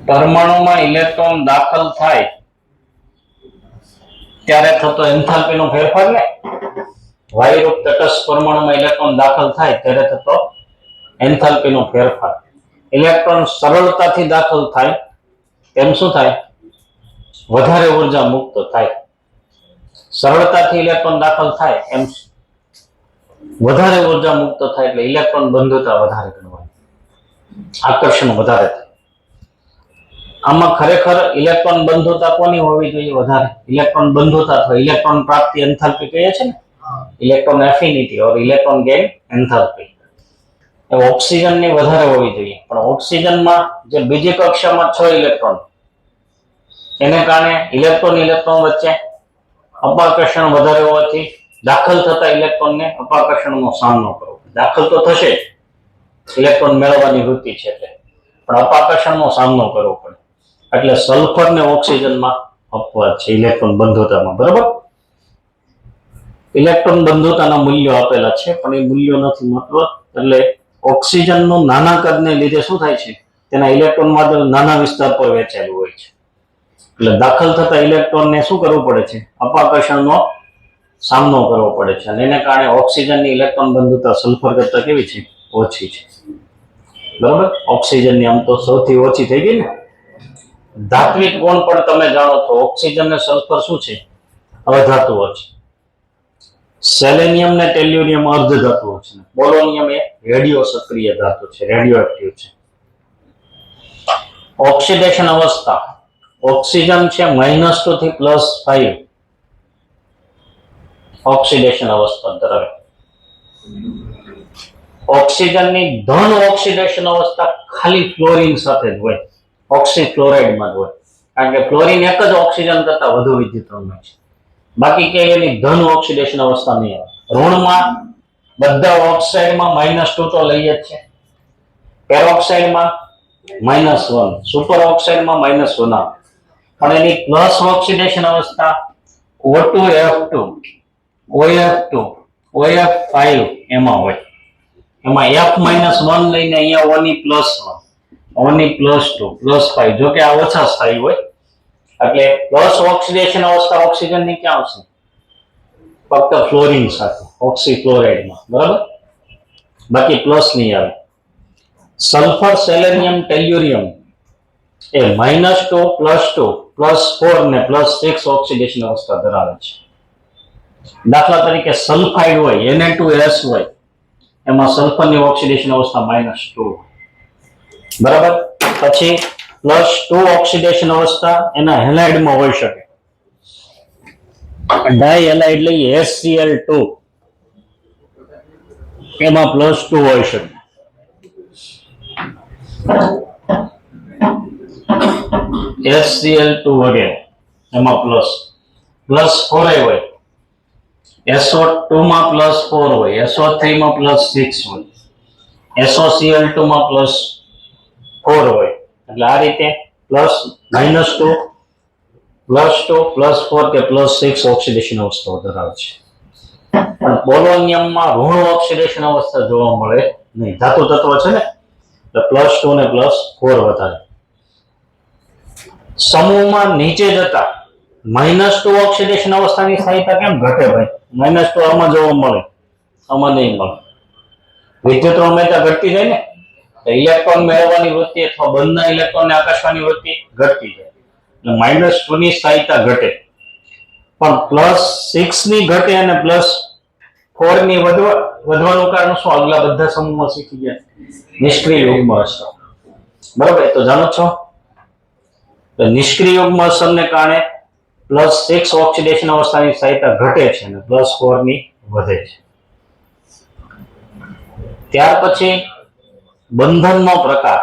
પરમાણુમાં ઇલેક્ટ્રોન દાખલ થાય ત્યારે થતો એન્થાલ્પીનો ફેરફાર ને. વાયુરૂપ તટસ્થ પરમાણુમાં ઇલેક્ટ્રોન દાખલ થાય ત્યારે થતો એન્થાલ્પીનો ફેરફાર. ઇલેક્ટ્રોન સરળતાથી દાખલ થાય તેમ શું થાય? વધારે ઉર્જા મુક્ત થાય. સરળતાથી ઇલેક્ટ્રોન દાખલ થાય એમ વધારે ઉર્જા મુક્ત થાય એટલે ઇલેક્ટ્રોન બંધુતા વધારે કરવાની, આકર્ષણ વધારે થાય. આમાં ખરેખર ઇલેક્ટ્રોન બંધુતા કોની હોવી જોઈએ? વધારે. ઇલેક્ટ્રોન બંધુતા અથવા ઇલેક્ટ્રોન પ્રાપ્તિ એન્થાલ્પી કહીએ છીએ ને, ઇલેક્ટ્રોન એફિનિટી ઓર ઇલેક્ટ્રોન ગેઇન એન્થાલ્પી, એ ઓક્સિજનની વધારે હોવી જોઈએ. પણ ઓક્સિજનમાં જે બીજી કક્ષામાં 6 ઇલેક્ટ્રોન એને કારણે ઇલેક્ટ્રોન ઇલેક્ટ્રોન વચ્ચે અપાકર્ષણ વધારે હોવાથી દાખલ થતા ઇલેક્ટ્રોનને અપાકર્ષણનો સામનો કરવો. દાખલ તો થશે જ, ઇલેક્ટ્રોન મેળવવાની વૃત્તિ છે એટલે, પણ અપાકર્ષણનો સામનો કરવો પડે. એટલે સલ્ફર ને ઓક્સિજનમાં અપવાદ છે ઇલેક્ટ્રોન બંધુતામાં. બરાબર, ઇલેક્ટ્રોન બંધુતાના મૂલ્યો આપેલા છે, પણ એ મૂલ્યો નથી મહત્વ. એટલે ઓક્સિજનનું નાના કદને લીધે શું થાય છે, તેના ઇલેક્ટ્રોન માટે નાના વિસ્તાર પર વહેંચાયેલું હોય છે. એટલે દાખલ થતા ઇલેક્ટ્રોનને શું કરવું પડે છે, અપાકર્ષણનો સામનો કરવો પડે છે. અને એને કારણે ઓક્સિજનની ઇલેક્ટ્રોન બંધુતા સલ્ફર કરતા કેવી છે, ઓછી છે. બરાબર, ઓક્સિજનની આમ તો સૌથી ઓછી થઈ ગઈ ને. ધાત્વિક ગુણ પણ તમે જાણો છો, ઓક્સિજન ને સલ્ફર શું છે, અધાતુઓ છે. સેલેનિયમ ને ટેલ્યુરિયમ અર્ધ ધાતુઓ છે. પોલોનિયમ એ રેડિયો સક્રિય ધાતુ છે, રેડિયો એક્ટિવ છે. ઓક્સિડેશન અવસ્થા, ઓક્સિજન છે -2 થી +5 ઓક્સિડેશન અવસ્થા ધરાવે. ઓક્સિજનની ધન ઓક્સિડેશન અવસ્થા ખાલી ફ્લોરિન સાથે જ હોય, ઓક્સીક્લોરાઇડમાં જ હોય. કારણ કે ફ્લોરિન એક જ ઓક્સિજન કરતા વધુ વિદ્યુતઋણ છે. બાકી કે એની ધન ઓક્સિડેશન અવસ્થા નહીં આવે. ઋણમાં બધા ઓક્સાઇડમાં -2 તો લઈએ જ છે. પેરોક્સાઇડમાં -1, સુપર ઓક્સાઇડમાં -1 આવે. પણ એની પ્લસ ઓક્સિડેશન અવસ્થા O2F2, OF2, OF5 એમાં હોય. એમાં F-1 લઈને અહીંયા O+1, O+2, +5. જો કે આ ઓછા સ્થાયી હોય. એટલે પ્લસ ઓક્સિડેશન અવસ્થા ઓક્સિજનની ક્યાં આવશે, ફક્ત ફ્લોરિન સાથે, ઓક્સીક્લોરાઇડમાં. બરાબર, બાકી પ્લસ નહીં આવે. સલ્ફર, સેલેનિયમ, ટેલ્યુરિયમ એ -2, +2, +4 ને +6 ઓક્સિડેશન અવસ્થા ધરાવે છે. દાખલા તરીકે સલ્ફાઇડ હોય, Na2S હોય, એમાં સલ્ફરની ઓક્સિડેશન અવસ્થા -2. બરાબર, પછી +2 ઓક્સિડેશન અવસ્થા એના હેલાઇડમાં હોઈ શકે. ડાયહેલાઇડ લઈએ HCl2, એમાં +2 હોઈ શકે. HCl2 વગેરે એમાં +4 હોય. SO2 માં +4 હોય, SO3 માં +6 હોય, SOCl2 માં +4 હોય. એટલે આ રીતે -2, +4 કે +6 ઓક્સિડેશન અવસ્થાઓ ધરાવે છે. પણ પોલોનિયમમાં ઋણ ઓક્સિડેશન અવસ્થા જોવા મળે નહીં. ધાતુ તત્વ છે ને, એટલે +2 ને +4 વધારે. સમૂહમાં નીચે જતા -2 ઓક્સિડેશન અવસ્થાની સ્થાયીતા કેમ ઘટે ભાઈ? -2 આમાં જોવા મળે, આમાં નહીં મળે. વિદ્યુતઋણતા ઘટતી જાય ને, ઇલેક્ટ્રોન મેળવવાની વૃત્તિ અથવા બંધના ઇલેક્ટ્રોનને આકર્ષવાની વૃત્તિ ઘટતી જાય. એટલે -2 ની સ્થાયીતા ઘટે. પણ +6 ની ઘટે અને +4 ની વધવાનું કારણ શું? આગલા બધા સમૂહમાં શીખી ગયા, નિષ્ક્રિય યુગ્મ અસર. બરાબર, તો જાણો છો. નિષ્ક્રિય યુગ્મ અસરને કારણે +6 ઓક્સિડેશન અવસ્થાની સ્થાયીતા ઘટે છે અને +4 ની વધે છે. ત્યાર પછી બંધનનો પ્રકાર.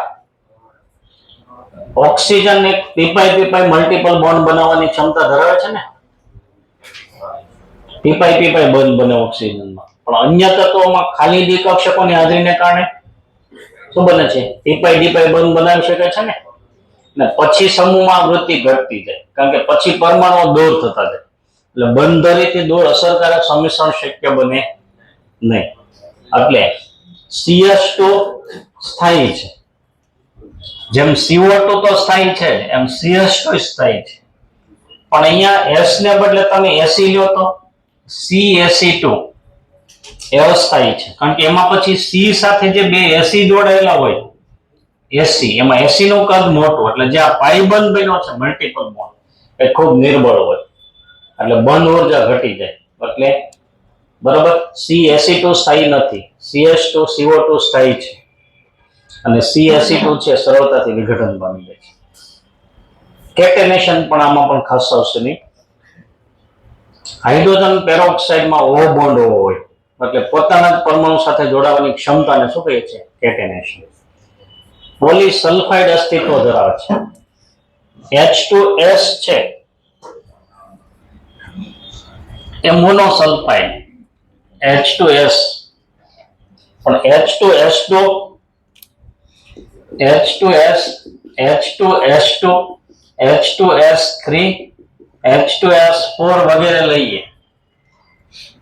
ઓક્સિજન એક પીપાઈ મલ્ટીપલ બોન્ડ બનાવવાની ક્ષમતા ધરાવે છે ને. પીપાઈ બોન્ડ બને ઓક્સિજનમાં. પણ અન્ય તત્વોમાં ખાલી દ્વિકક્ષકોની હાજરીને કારણે શું બને છે? પીપાઈ બોન્ડ બનાવી શકે છે ને. ને પછી સમૂહમાં વૃત્તિ ઘટતી જાય, કારણ કે પછી પરમાણુઓ દૂર થતા જાય. એટલે બંધરીથી દૂર અસરકારક સંમિશ્રણ શક્ય બને નહીં. એટલે CH2 સ્થાયી છે. જેમ CO2 તો સ્થાયી છે, એમ CH2 સ્થાયી છે. પણ અહીંયા S ને બદલે તમે Ac લ્યો તો CaC2 એ અસ્થાયી છે. કારણ કે એમાં પછી C સાથે જે બે Ac જોડાયેલા હોય, Ac, એમાં Ac નું કદ મોટું. એટલે જે આ પાઈ બંધ બન્યો છે મલ્ટીપલ બોન્ડ, એ ખૂબ નિર્બળ હોય. એટલે બંધ ઉર્જા ઘટી જાય. એટલે બરાબર, CaC2 સ્થાયી નથી, CH2 CO2 સ્થાયી છે. અને CaC2 છે સરળતાથી વિઘટન પામી જાય છે. કેટેનેશન પણ આમાં પણ ખાસ આવશે નહીં. હાઇડ્રોજન પેરોક્સાઇડમાં O બોન્ડ હોય, એટલે પોતાના જ પરમાણુ સાથે જોડાવાની ક્ષમતાને શું કહીએ છીએ? કેટેનેશન. પોલીસલ્ફાઇડ અસ્તિત્વ ધરાવે છે. H2S છે એ મોનોસલ્ફાઇડ H2S, પણ H2S2, H2S, H2S2, H2S3, H2S4 વગેરે લઈએ,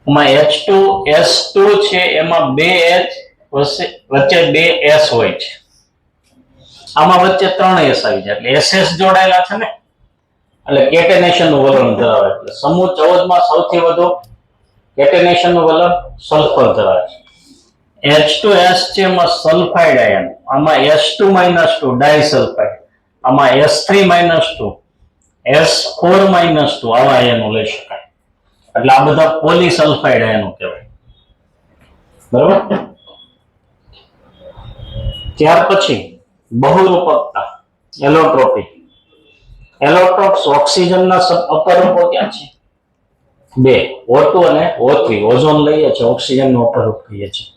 એમાં H2S2 છે એમાં 2H વચ્ચે 2S હોય છે, આમાં વચ્ચે 3S આવી જાય એટલે SS જોડાયેલા છે ને, એટલે કેટેનેશન નું વલણ ધરાવે. એટલે સમૂહ 14 માં સૌથી વધુ કેટેનેશન નું વલણ સલ્ફર ધરાવે છે. H2S છે એમાં સલ્ફાઇડ આયન, આમાં S2-2 ડાયસલ્ફાઇડ, આમાં S3-2, S4-2 આવા આયનો લઈ શકાય. એટલે આ બધા પોલીસલ્ફાઇડ આયનો કહેવાય. બરાબર. ત્યાર પછી બહુરૂપકતા, એલોટ્રોપી. એલોટ્રોપ્સ ઓક્સિજનના અપરૂપો ક્યાં છે? બે, O2 અને O3. ઓઝોન લઈએ છે, ઓક્સિજનનો અપરૂપ કહીએ છીએ.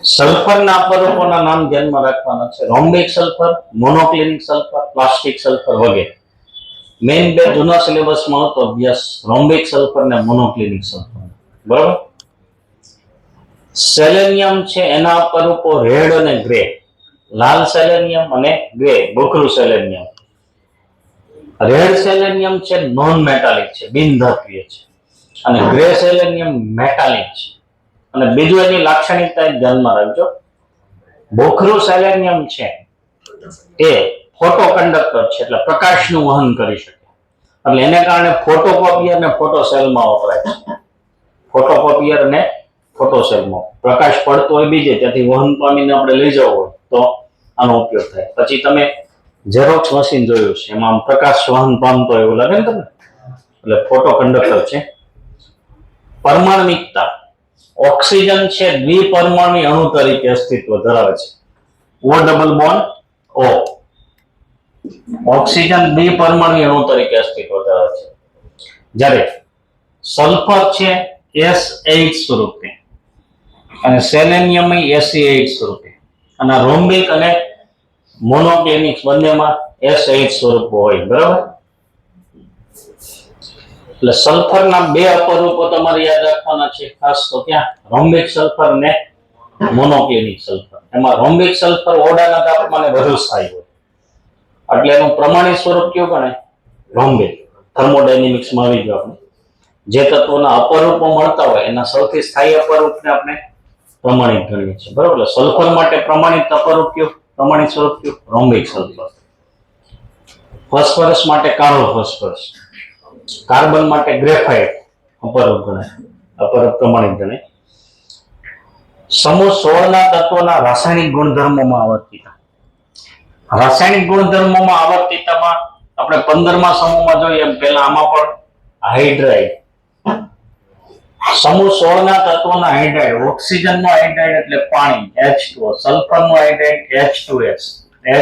સલ્ફરના અપરૂપોના નામ ધ્યાનમાં રાખવાના છે. રોમ્બિક સલ્ફર, મોનોક્લિનિક સલ્ફર, પ્લાસ્ટિક સલ્ફર વગેરે. મેઇન બે જૂના સિલેબસમાં હતો અભ્યાસ રોમ્બિક સલ્ફર અને મોનોક્લિનિક સલ્ફર. બરાબર. સેલેનિયમ છે એના અપરૂપો રેડ અને ગ્રે. લાલ સેલેનિયમ અને ગ્રે ભૂખરું સેલેનિયમ. રેડ સેલેનિયમ છે નોન મેટાલિક છે, બિનધાત્વીય છે, અને ગ્રે સેલેનિયમ મેટાલિક છે. અને બીજું એની લાક્ષણિકતા ધ્યાનમાં રાખજો, ભૂખરું સેલેનિયમ છે એ ફોટો કંડક્ટર છે, એટલે પ્રકાશનું વહન કરી શકે, એટલે એને કારણે ફોટોકોપિયર અને ફોટોસેલમાં વપરાય છે. ફોટોકોપિયર અને ફોટોસેલમાં પ્રકાશ પડતો હોય બીજે ત્યાંથી વહન પામીને આપણે લઈ જવો હોય તો આનો ઉપયોગ થાય. પછી તમે ઝેરોક્સ મશીન જોયું છે, એમાં પ્રકાશ વહન પામતો એવું લાગે ને તમને, એટલે ફોટો કંડક્ટર છે. પરમાણ્વિકતા, ઓક્સિજન છે દ્વિપરમાણુ અણુ તરીકે અસ્તિત્વ ધરાવે છે. O double bond O. Oxygen દ્વિપરમાણુ અણુ તરીકે અસ્તિત્વ ધરાવે છે. જ્યારે સલ્ફર છે S8 સ્વરૂપે અને સેલેનિયમ SE8 સ્વરૂપે, અને રોમ્બિક અને મોનોક્લિનિક બંનેમાં S8 સ્વરૂપો હોય. બરાબર. એટલે સલ્ફરના બે અપરૂપો તમારે યાદ રાખવાના છે ખાસ તો ક્યાં, રોમ્બિક સલ્ફર અને મોનોક્લિનિક સલ્ફર. એમાં રોમ્બિક સલ્ફર ઓરડાના તાપમાને વધુ સ્થાયી હોય, એટલે એનું પ્રમાણિત સ્વરૂપ કયું ગણાય? રોમ્બિક. થર્મોડાયનેમિક્સમાં આવી ગયો. આપણે જે તત્વોના અપરૂપો મળતા હોય એના સૌથી સ્થાયી અપરૂપને આપણે પ્રમાણિત ગણીએ છીએ. બરાબર. એટલે સલ્ફર માટે પ્રમાણિત અપરૂપ કયું, પ્રમાણિત સ્વરૂપ કયું? રોમ્બિક સલ્ફર. ફોસ્ફરસ માટે કાળો ફોસ્ફરસ, કાર્બન માટે ગ્રેફાઇટ અપરૂપ ગણાય, અપરૂપ પ્રમાણિત ગણાય. સમૂહ 16 ના તત્વોના રાસાયણિક ગુણધર્મોમાં આવર્તિતા. રાસાયણિક ગુણધર્મોમાં આવર્તિતામાં આપણે 15મા સમૂહમાં જોઈએ એમ પહેલા આમાં પણ હાઇડ્રાઇડ. સમૂહ 16 ના તત્વોના હાઇડ્રાઇડ, ઓક્સિજનનો હાઇડ્રાઇડ એટલે પાણી H2O, સલ્ફરનો hydride H2S,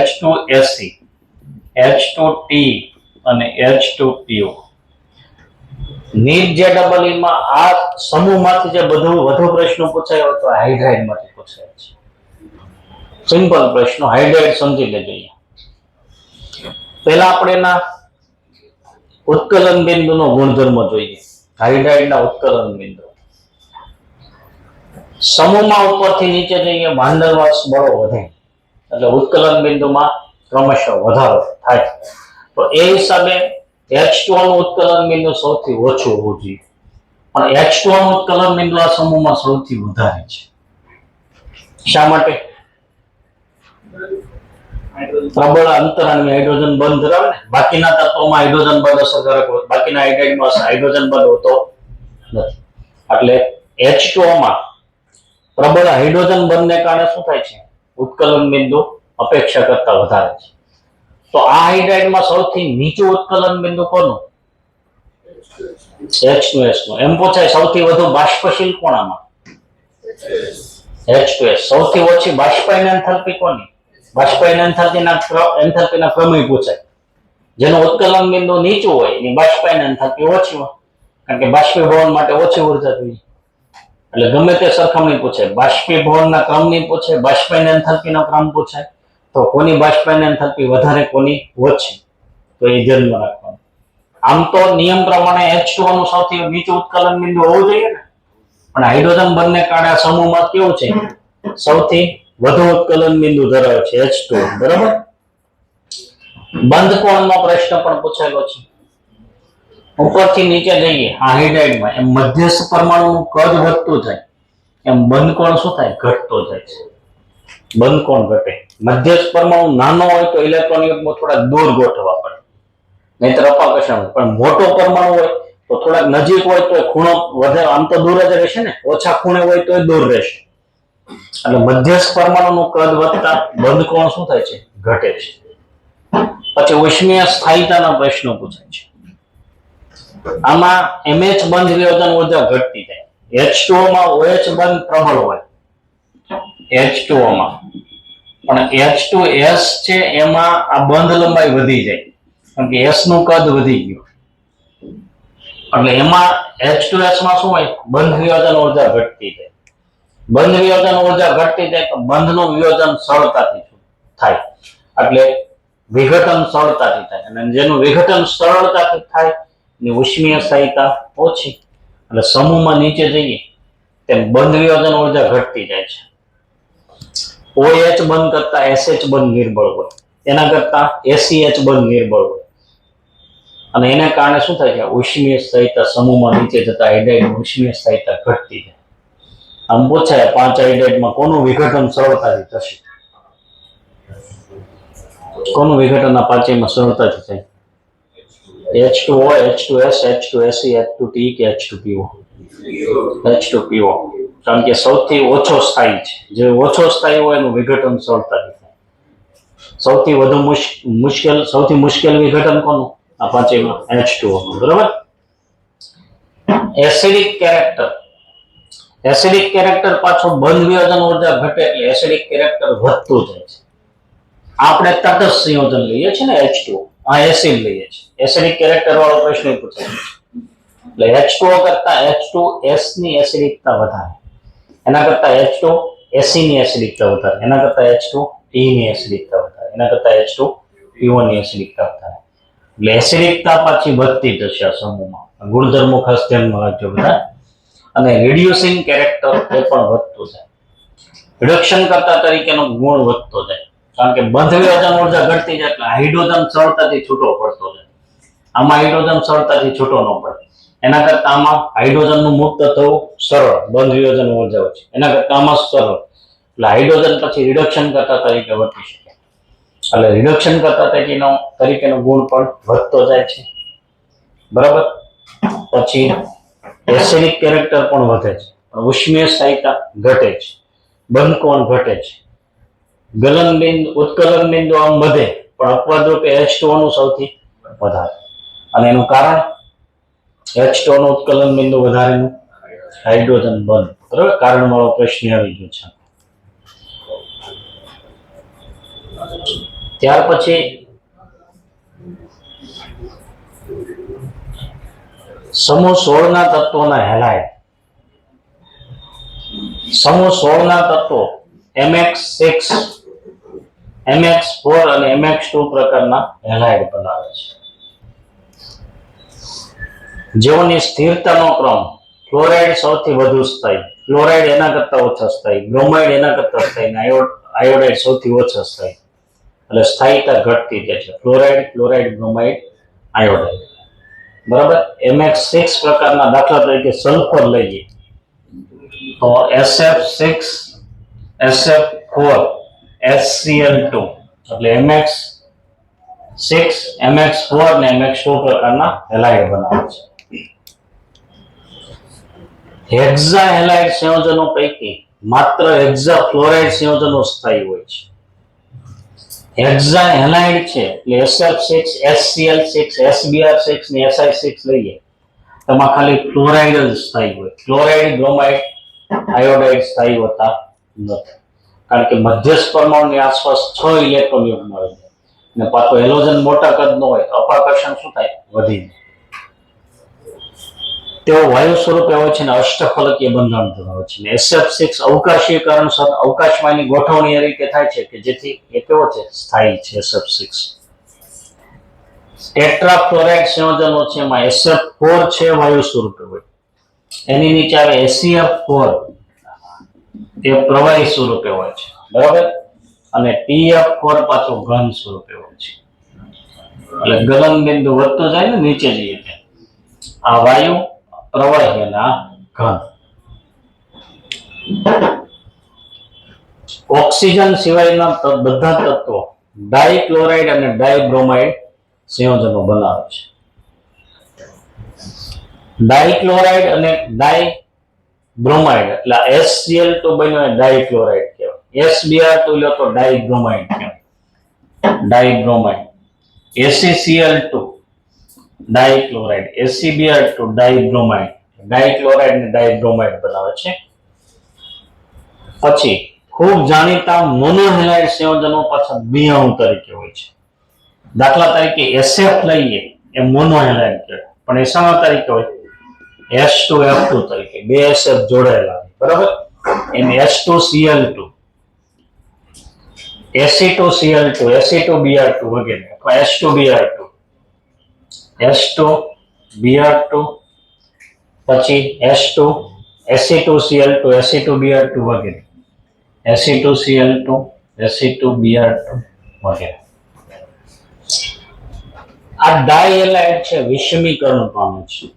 H2Se, H2T અને H2PO. નીટ JEE માં આ સમૂહમાંથી જે વધુ પ્રશ્નો પૂછાયો તો હાઇડ્રાઇડ માંથી પૂછાય છે. સિમ્પલ પ્રશ્નો, હાઇડ્રાઇડ સમજી લેજો. પહેલા આપણે એના ઉત્કલન બિંદુનો ગુણધર્મ જોઈએ. હાઇડ્રાઇડના ઉત્કલન બિંદુ. સમૂહમાં ઉપરથી નીચે જઈએ વાન ડર વાલ્સ બળો વધે, એટલે ઉત્કલન બિંદુમાં ક્રમશઃ વધારો થાય. તો એ હિસાબે H2O નું ઉત્કલન બિંદુ સૌથી ઓછું હોવું જોઈએ, પણ H2O નું ઉત્કલન બિંદુ આ સમૂહમાં સૌથી વધારે છે. શા માટે? પ્રબળ અંતરાણવી હાઇડ્રોજન બંધ ધરાવે ને, બાકીના તત્વોમાં હાઇડ્રોજન બંધ અસરકારક હોય, બાકીના હાઇડ્રાઇડમાં હાઇડ્રોજન બંધ હોતો નથી. એટલે H2O માં પ્રબળ હાઇડ્રોજન બંધને કારણે શું થાય છે? ઉત્કલન બિંદુ અપેક્ષા કરતા વધારે છે. તો આ હાઇડ્રાઇડમાં સૌથી નીચું ઉત્કલન બિંદુ કોનું? H2S નું. એમ પૂછાય સૌથી વધુ બાષ્પશીલ કોણ આમાં? H2S. સૌથી ઓછી બાષ્પાયન એન્થાલ્પી કોની? બાષ્પાયન એન્થાલ્પીના ક્રમે પૂછાય. જેનું ઉત્કલન બિંદુ નીચું હોય એની બાષ્પાયન એન્થાલ્પી ઓછી હોય, કારણ કે બાષ્પીભવન માટે ઓછી ઉર્જા જોઈએ. એટલે ગમે તે સરખામણી પૂછાય, બાષ્પીભવનના ક્રમની પૂછે, બાષ્પાયન એન્થાલ્પીનો ક્રમ પૂછાય, તો કોની બાષ્પાયન એન્થાલ્પી વધારે કોની ઓછી, તો એ ધ્યાનમાં રાખવાનું. આમ તો નિયમ પ્રમાણે H2O નું સૌથી નીચું ઉત્કલન બિંદુ હોવું જોઈએ ને, પણ હાઇડ્રોજન બંને કાળા સમૂહમાં કેવું છે, સૌથી વધુ ઉત્કલન બિંદુ ધરાવે છે H2O. બરાબર. બંધ કોણનો પ્રશ્ન પણ પૂછેલો છે. ઉપરથી નીચે જઈએ હાઇડ્રાઇડમાં એમ મધ્યસ્થ પરમાણુનું કદ વધતું જાય એમ બંધ કોણ શું થાય, ઘટતો જાય છે. બંધ કોણ ઘટે. મધ્યસ્થ પરમાણુ નાનો હોય તો ઇલેક્ટ્રોન યુગ્મ થોડા દૂર ગોઠવવા પડે, નહીતર અપાકર્ષણ. પણ મોટો પરમાણુ હોય તો થોડાક નજીક હોય તો ખૂણો વધારે, આમ તો દૂર જ રહેશે ને, ઓછા ખૂણે હોય તો દૂર રહેશે. એટલે મધ્યસ્થ પરમાણુનું કદ વધતા બંધ કોણ શું થાય છે, ઘટે છે. પછી ઉષ્મીય સ્થાયીતાના પ્રશ્નો પૂછાય છે. આમાં MH બંધ વિયોજન ઉર્જા ઘટતી જાય. H2O માં OH બંધ પ્રબળ હોય H2O માં, પણ H2S છે એમાં આ બંધ લંબાઈ વધી જાય, કારણ કે S નું કદ વધી ગયું. એટલે એમાં H2S માં શું હોય, બંધ વિયોજન ઉર્જા ઘટતી જાય. બંધ વિયોજન ઉર્જા ઘટતી જાય તો બંધનું વિયોજન સરળતાથી થાય, એટલે વિઘટન સરળતાથી થાય. અને જેનું વિઘટન સરળતાથી થાય ની ઉષ્મીય સ્થાયીતા ઓછી, એટલે સમૂહમાં નીચે જઈએ તેમ બંધ વિયોજન ઉર્જા ઘટતી જાય છે. OH બંધ કરતા SH બંધ નિર્બળ હોય, એના કરતા SEH બંધ નિર્બળ હોય, અને એને કારણે શું થાય છે, ઉષ્મીય સ્થાયીતા સમૂહમાં નીચે જતા હાઇડ્રાઇડ ઉષ્મીય સ્થાયીતા ઘટતી જાય. આમ પૂછાય 5 હાઇડ્રાઇડમાં કોનું વિઘટન સરળતાથી થશે? કોનું વિઘટન આ પાંચેયમાં સરળતાથી થાય? H2O, H2S, H2Se, H2Te કે H2PO? H2PO. કારણ કે સૌથી ઓછો સ્થાયી છે. જે ઓછો સ્થાયી હોય એનું વિઘટન સરળતાથી થાય. સૌથી વધુ મુશ્કેલ, સૌથી મુશ્કેલ વિઘટન કોનું? આ પાંચેયમાં H2O નું. બરાબર. Acidic character. એસિડિક કેરેક્ટર પાછું બંધ વિયોજન ઉર્જા ઘટે એટલે એસિડિક કેરેક્ટર વધતું જાય છે. આપણે તટસ્થ સંયોજન લઈએ છીએ ને H2O, આ એસિડ લઈએ છીએ. એસિડિક કેરેક્ટર વાળો પ્રશ્ન પૂછાય છે. એટલે H2O કરતા H2S ની એસિડિકતા વધારે, એના કરતા H2Se ની એસિડિકતા વધારે, એના કરતા H2Te ની એસિડિકતા વધારે, એના કરતા H2PO ની એસિડિકતા વધારે. એટલે એસિડિકતા પાછી વધતી જશે આ સમૂહમાં. ગુણધર્મો ખાસ ધ્યાનમાં રાખજો બધા. અને રિડ્યુસિંગ કેરેક્ટર એ પણ વધતું જાય. રિડક્શન કરતા તરીકેનો ગુણ વધતો જાય, કારણ કે બંધ વિયોજન ઉર્જા ઘટતી જાય એટલે હાઇડ્રોજન સરળતાથી છૂટો પડતો જાય. આમાં હાઇડ્રોજન સરળતાથી છૂટો ન પડે, એના કરતા આમાં હાઇડ્રોજનનું મુક્ત થવું સરળ, બંધ વિયોજન ઉર્જા હોય છે, એના કરતા આમાં સરળ. એટલે હાઇડ્રોજન પછી રિડક્શન કરતા તરીકે વર્તી શકે. એટલે રિડક્શન કરતા તરીકેનો ગુણ પણ વધતો જાય છે. બરાબર. પછી એસિડિક કેરેક્ટર પણ વધે છે, ઉષ્મીય સ્થાયીતા ઘટે છે, બંધ કોણ ઘટે છે, ગલન બિંદુ, ઉત્કલન બિંદુ આમ વધે, પણ અપવાદ રૂપે H2O નું સૌથી વધારે. અને એનું કારણ H2O નું ઉત્કલન બિંદુ વધારેનું હાઇડ્રોજન બંધ. બરાબર. કારણ વાળો પ્રશ્ન આવી ગયો છે. ત્યાર પછી સમૂહ 16 ના તત્વોના હેલાઇડ. સમૂહ 16 ના તત્વો MX6, MX4 અને MX2 પ્રકારના હેલાઇડ બનાવે છે. જેઓની સ્થિરતાનો ક્રમ ક્લોરાઇડ સૌથી વધુ સ્થાયી, ક્લોરાઇડ એના કરતા ઓછા સ્થાયી, બ્રોમાઇડ એના કરતા સ્થાયી, આયોડાઇડ સૌથી ઓછા સ્થાયી. એટલે સ્થાયીતા ઘટતી જાય છે. Chloride, chloride, bromide, iodide. બરાબર. MX6 પ્રકારના દાખલા તરીકે સલ્ફર લઈએ તો SF6, SF4, HCl2. એટલે MX6, MX4 અને MX2 પ્રકારના હેલાઇડ બનાવે છે. હેક્ઝા હેલાઇડ સંયોજનો પૈકી માત્ર હેક્ઝા ફ્લોરાઇડ સંયોજનો સ્થાયી હોય છે. હેક્ઝા હેલાઇડ છે એટલે SF6, HCl6, SBr6 ને Si6 લઈએ તેમાં ખાલી ફ્લોરાઇડ જ સ્થાયી હોય. ક્લોરાઇડ, બ્રોમાઇડ, આયોડાઇડ સ્થાયી હોતા નથી, કારણ કે મધ્યસ્થ પરમાણુની આસપાસ 6 ઇલેક્ટ્રોન યુગ્મ હોય છે, અને પાછો હેલોજન મોટા કદનો હોય તો અપાકર્ષણ શું થાય, વધી જાય. તેઓ વાયુ સ્વરૂપે હોય છે અને અષ્ટફલકીય બંધારણ ધરાવે છે. SF6 અવકાશીય કારણસર અવકાશમાંની ગોઠવણી એ રીતે થાય છે કે જેથી એ કેવો છે, સ્થાયી છે SF6. ટેટ્રાફ્લોરાઇડ સંયોજનો છે એમાં SF4 છે વાયુ સ્વરૂપે હોય, એની નીચે આવે ACF4 તે પ્રવાહી સ્વરૂપે હોય છે, બરાબર, અને TF4 પાછું ઘન સ્વરૂપે હોય છે. એટલે ગલન બિંદુ વધતું જાય ને નીચે જઈએ ત્યાં આ વાયુ પ્રવાહી અને આ ઘન. ઓક્સિજન સિવાયના બધા તત્વો ડાઇક્લોરાઇડ અને ડાઇબ્રોમાઇડ સંયોજનો બનાવે છે. ડાઇક્લોરાઇડ અને ડાઇબ્રોમાઇડ એટલે HCl2 બન્યો એ ડાઇક્લોરાઇડ કહેવાય, SBr2 લ્યો તો ડાઇબ્રોમાઇડ કહેવાય, ડાઇબ્રોમાઇડ. ACCl2 ડાઇક્લોરાઇડ, ACBr2 ડાઇબ્રોમાઇડ, ડાઇક્લોરાઇડ અને ડાઇબ્રોમાઇડ બનાવે છે. પછી ખૂબ જાણીતા મોનોહેલાઇડ સંયોજનો પાછા દ્વિઅણુ તરીકે હોય છે. દાખલા તરીકે SF લઈએ એ મોનોહેલાઇડ કહેવાય, પણ એ શાના તરીકે હોય? H2F2 તરીકે, બે SF જોડાયેલા, બરાબર, એમ H2Cl2, Ac2Cl2, Ac2Br2 વગેરે, અથવા H2Br2, H2Br2, પછી H2 Ac2Cl2, Ac2Br2 વગેરે, Ac2Cl2, Ac2Br2 વગેરે. આ ડાયહેલાઇડ છે વિષમીકરણ પામે છે.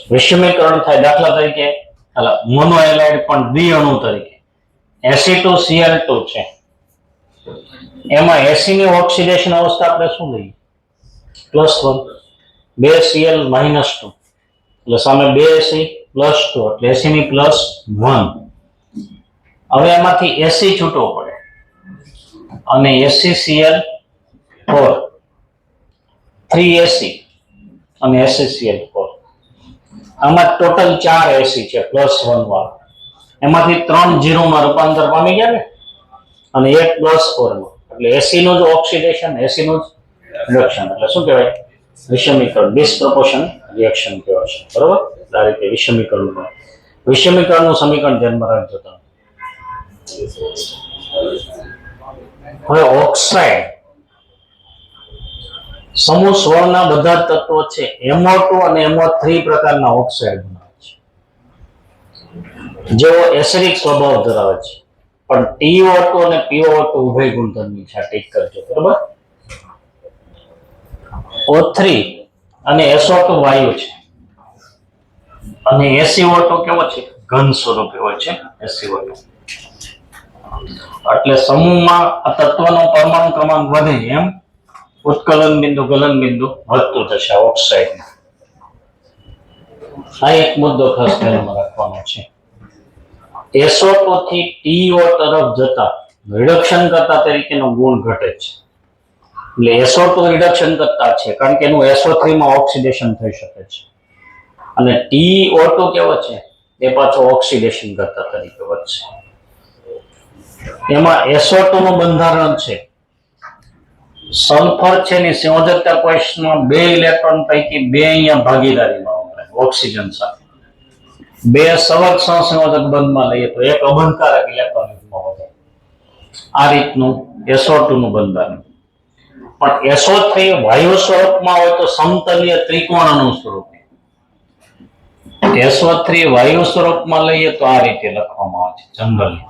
વિષમીકરણ થાય, દાખલા તરીકે મોનોહેલાઇડ પણ દ્વિઅણુ તરીકે Ac2Cl2 છે, એમાં Ac ની ઓક્સિડેશન અવસ્થા આપણે શું લઈએ? +1, 2Cl - 2, એટલે સામે 2Ac +2 એટલે Ac ની +1. હવે એમાંથી Ac છૂટવો પડે અને ACCl4, 3Ac અને ACCl4, આમાં ટોટલ 4 AC છે +1 વાળા, એમાંથી 3 0 માં રૂપાંતર પામી ગયા ને, અને એક +4 માં, એટલે AC નું જ ઓક્સિડેશન, AC નું જ રિડક્શન, એટલે શું કહેવાય? વિષમીકરણ, ડિસપ્રોપોર્શન રિએક્શન કહેવાય છે, બરોબર. આ રીતે વિષમીકરણનું સમીકરણ ધ્યાનમાં રાખજો તમે. હવે ઓક્સાઇડ સમૂહ 16 ના બધા તત્વો છે MO2 અને MO3 પ્રકારના ઓક્સાઇડ બનાવે છે, જેઓ એસિડિક સ્વભાવ ધરાવે છે, પણ TO2 અને PO2 ઉભય ગુણધર્મી છે, ઠીક કરજો, બરાબર. O3 અને SO2 વાયુ છે, અને SiO2 કેવો છે? ઘન સ્વરૂપે હોય છે SiO2. એટલે સમૂહમાં આ તત્વનો પરમાણુ ક્રમાંક વધે એમ ઉત્કલન બિંદુ ગલન બિંદુ વધતું થશે ઓક્સાઇડ. આ એક મુદ્દો ખાસ ધ્યાનમાં રાખવાનો છે. SO2 થી TO તરફ જતા રિડક્શન કરતા તરીકેનો ગુણ ઘટે છે, એટલે SO2 રિડક્શન કરતા છે, કારણ કે એનું SO3 માં ઓક્સિડેશન થઈ શકે છે, અને TO2 કેવો છે? એ પાછો ઓક્સિડેશન કરતા તરીકે વધશે. એમાં SO2 નું બંધારણ છે, સલ્ફર છે ની સંયોજકતા કોષમાં 2 ઇલેક્ટ્રોન પૈકી 2 અહીંયા ભાગીદારીમાં વપરાય ઓક્સિજન સાથે. 2 સવર્ગ સહસંયોજક બંધમાં લઈએ તો એક અબંધકારક ઇલેક્ટ્રોન યુગ્મ વધે. આ રીતનું SO2 નું બંધારણ. પણ SO3 વાયુ સ્વરૂપમાં હોય તો સમતલીય ત્રિકોણનું સ્વરૂપ. SO3 વાયુ સ્વરૂપમાં લઈએ તો આ રીતે લખવામાં આવે છે જનરલી,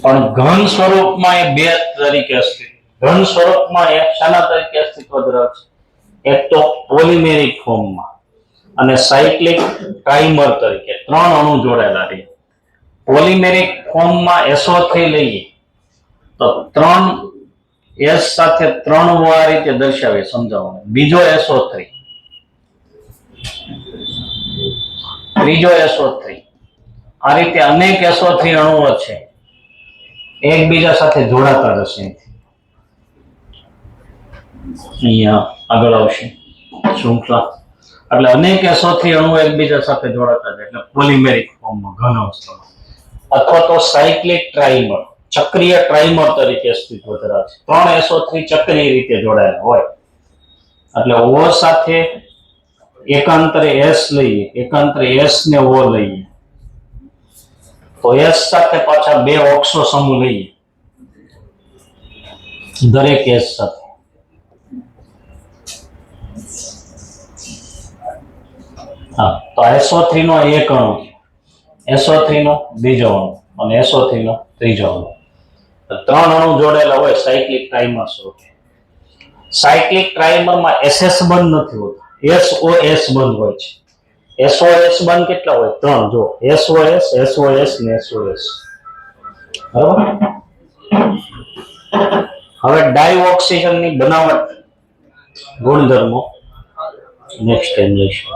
પણ ઘન સ્વરૂપમાં એ 2 તરીકે અસ્તિત્વ, ઘન સ્વરૂપમાં એ શાના તરીકે અસ્તિત્વ ધરાવે છે? એક તો પોલિમેરિક ફોર્મમાં અને સાયક્લિક ટ્રાઇમર તરીકે 3 અણુ જોડાયેલા રહે. પોલિમેરિક ફોર્મમાં SO3 લઈએ તો 3 S સાથે 3 આ રીતે દર્શાવે, સમજાવો. બીજો SO3, ત્રીજો SO3, આ રીતે અનેક SO3 અણુઓ છે, એકબીજા સાથે જોડાતા રહેશે. અહીંયા આગળ આવશે શૃંખલા, એટલે અનેક SO3 અણુઓ એકબીજા સાથે જોડાતા જાય, એટલે પોલિમેરિક ફોર્મમાં ઘન અવસ્થામાં, અથવા તો સાયક્લિક ટ્રાઇમર, ચક્રીય ટ્રાઇમર તરીકે અસ્તિત્વ ધરાવે છે. 3 SO3 ચક્રીય રીતે જોડાયેલા હોય, એટલે O સાથે એકાંતરે S લઈએ, એકાંતરે S ને O લઈએ તો S સાથે પાછા 2 ઓક્સો સમૂહ લઈએ, દરેક S સાથે હા, તો SO3 નો એક અણુ, SO3 નો બીજો અણુ અને SO3 નો ત્રીજો અણુ. તો ત્રણ અણુ જોડેલા હોય સાયક્લિક ટ્રાઇમર સ્વરૂપે. સાયક્લિક ટ્રાઇમરમાં SS બંધ નથી હોતું, SOS બંધ હોય છે. SOS બંધ કેટલા હોય? ત્રણ. જો SOS, SOS ને SOS. બરાબર. હવે ડાયઓક્સિજન ની બનાવટ ગુણધર્મો નેક્સ્ટ ટાઈમ લઈશું.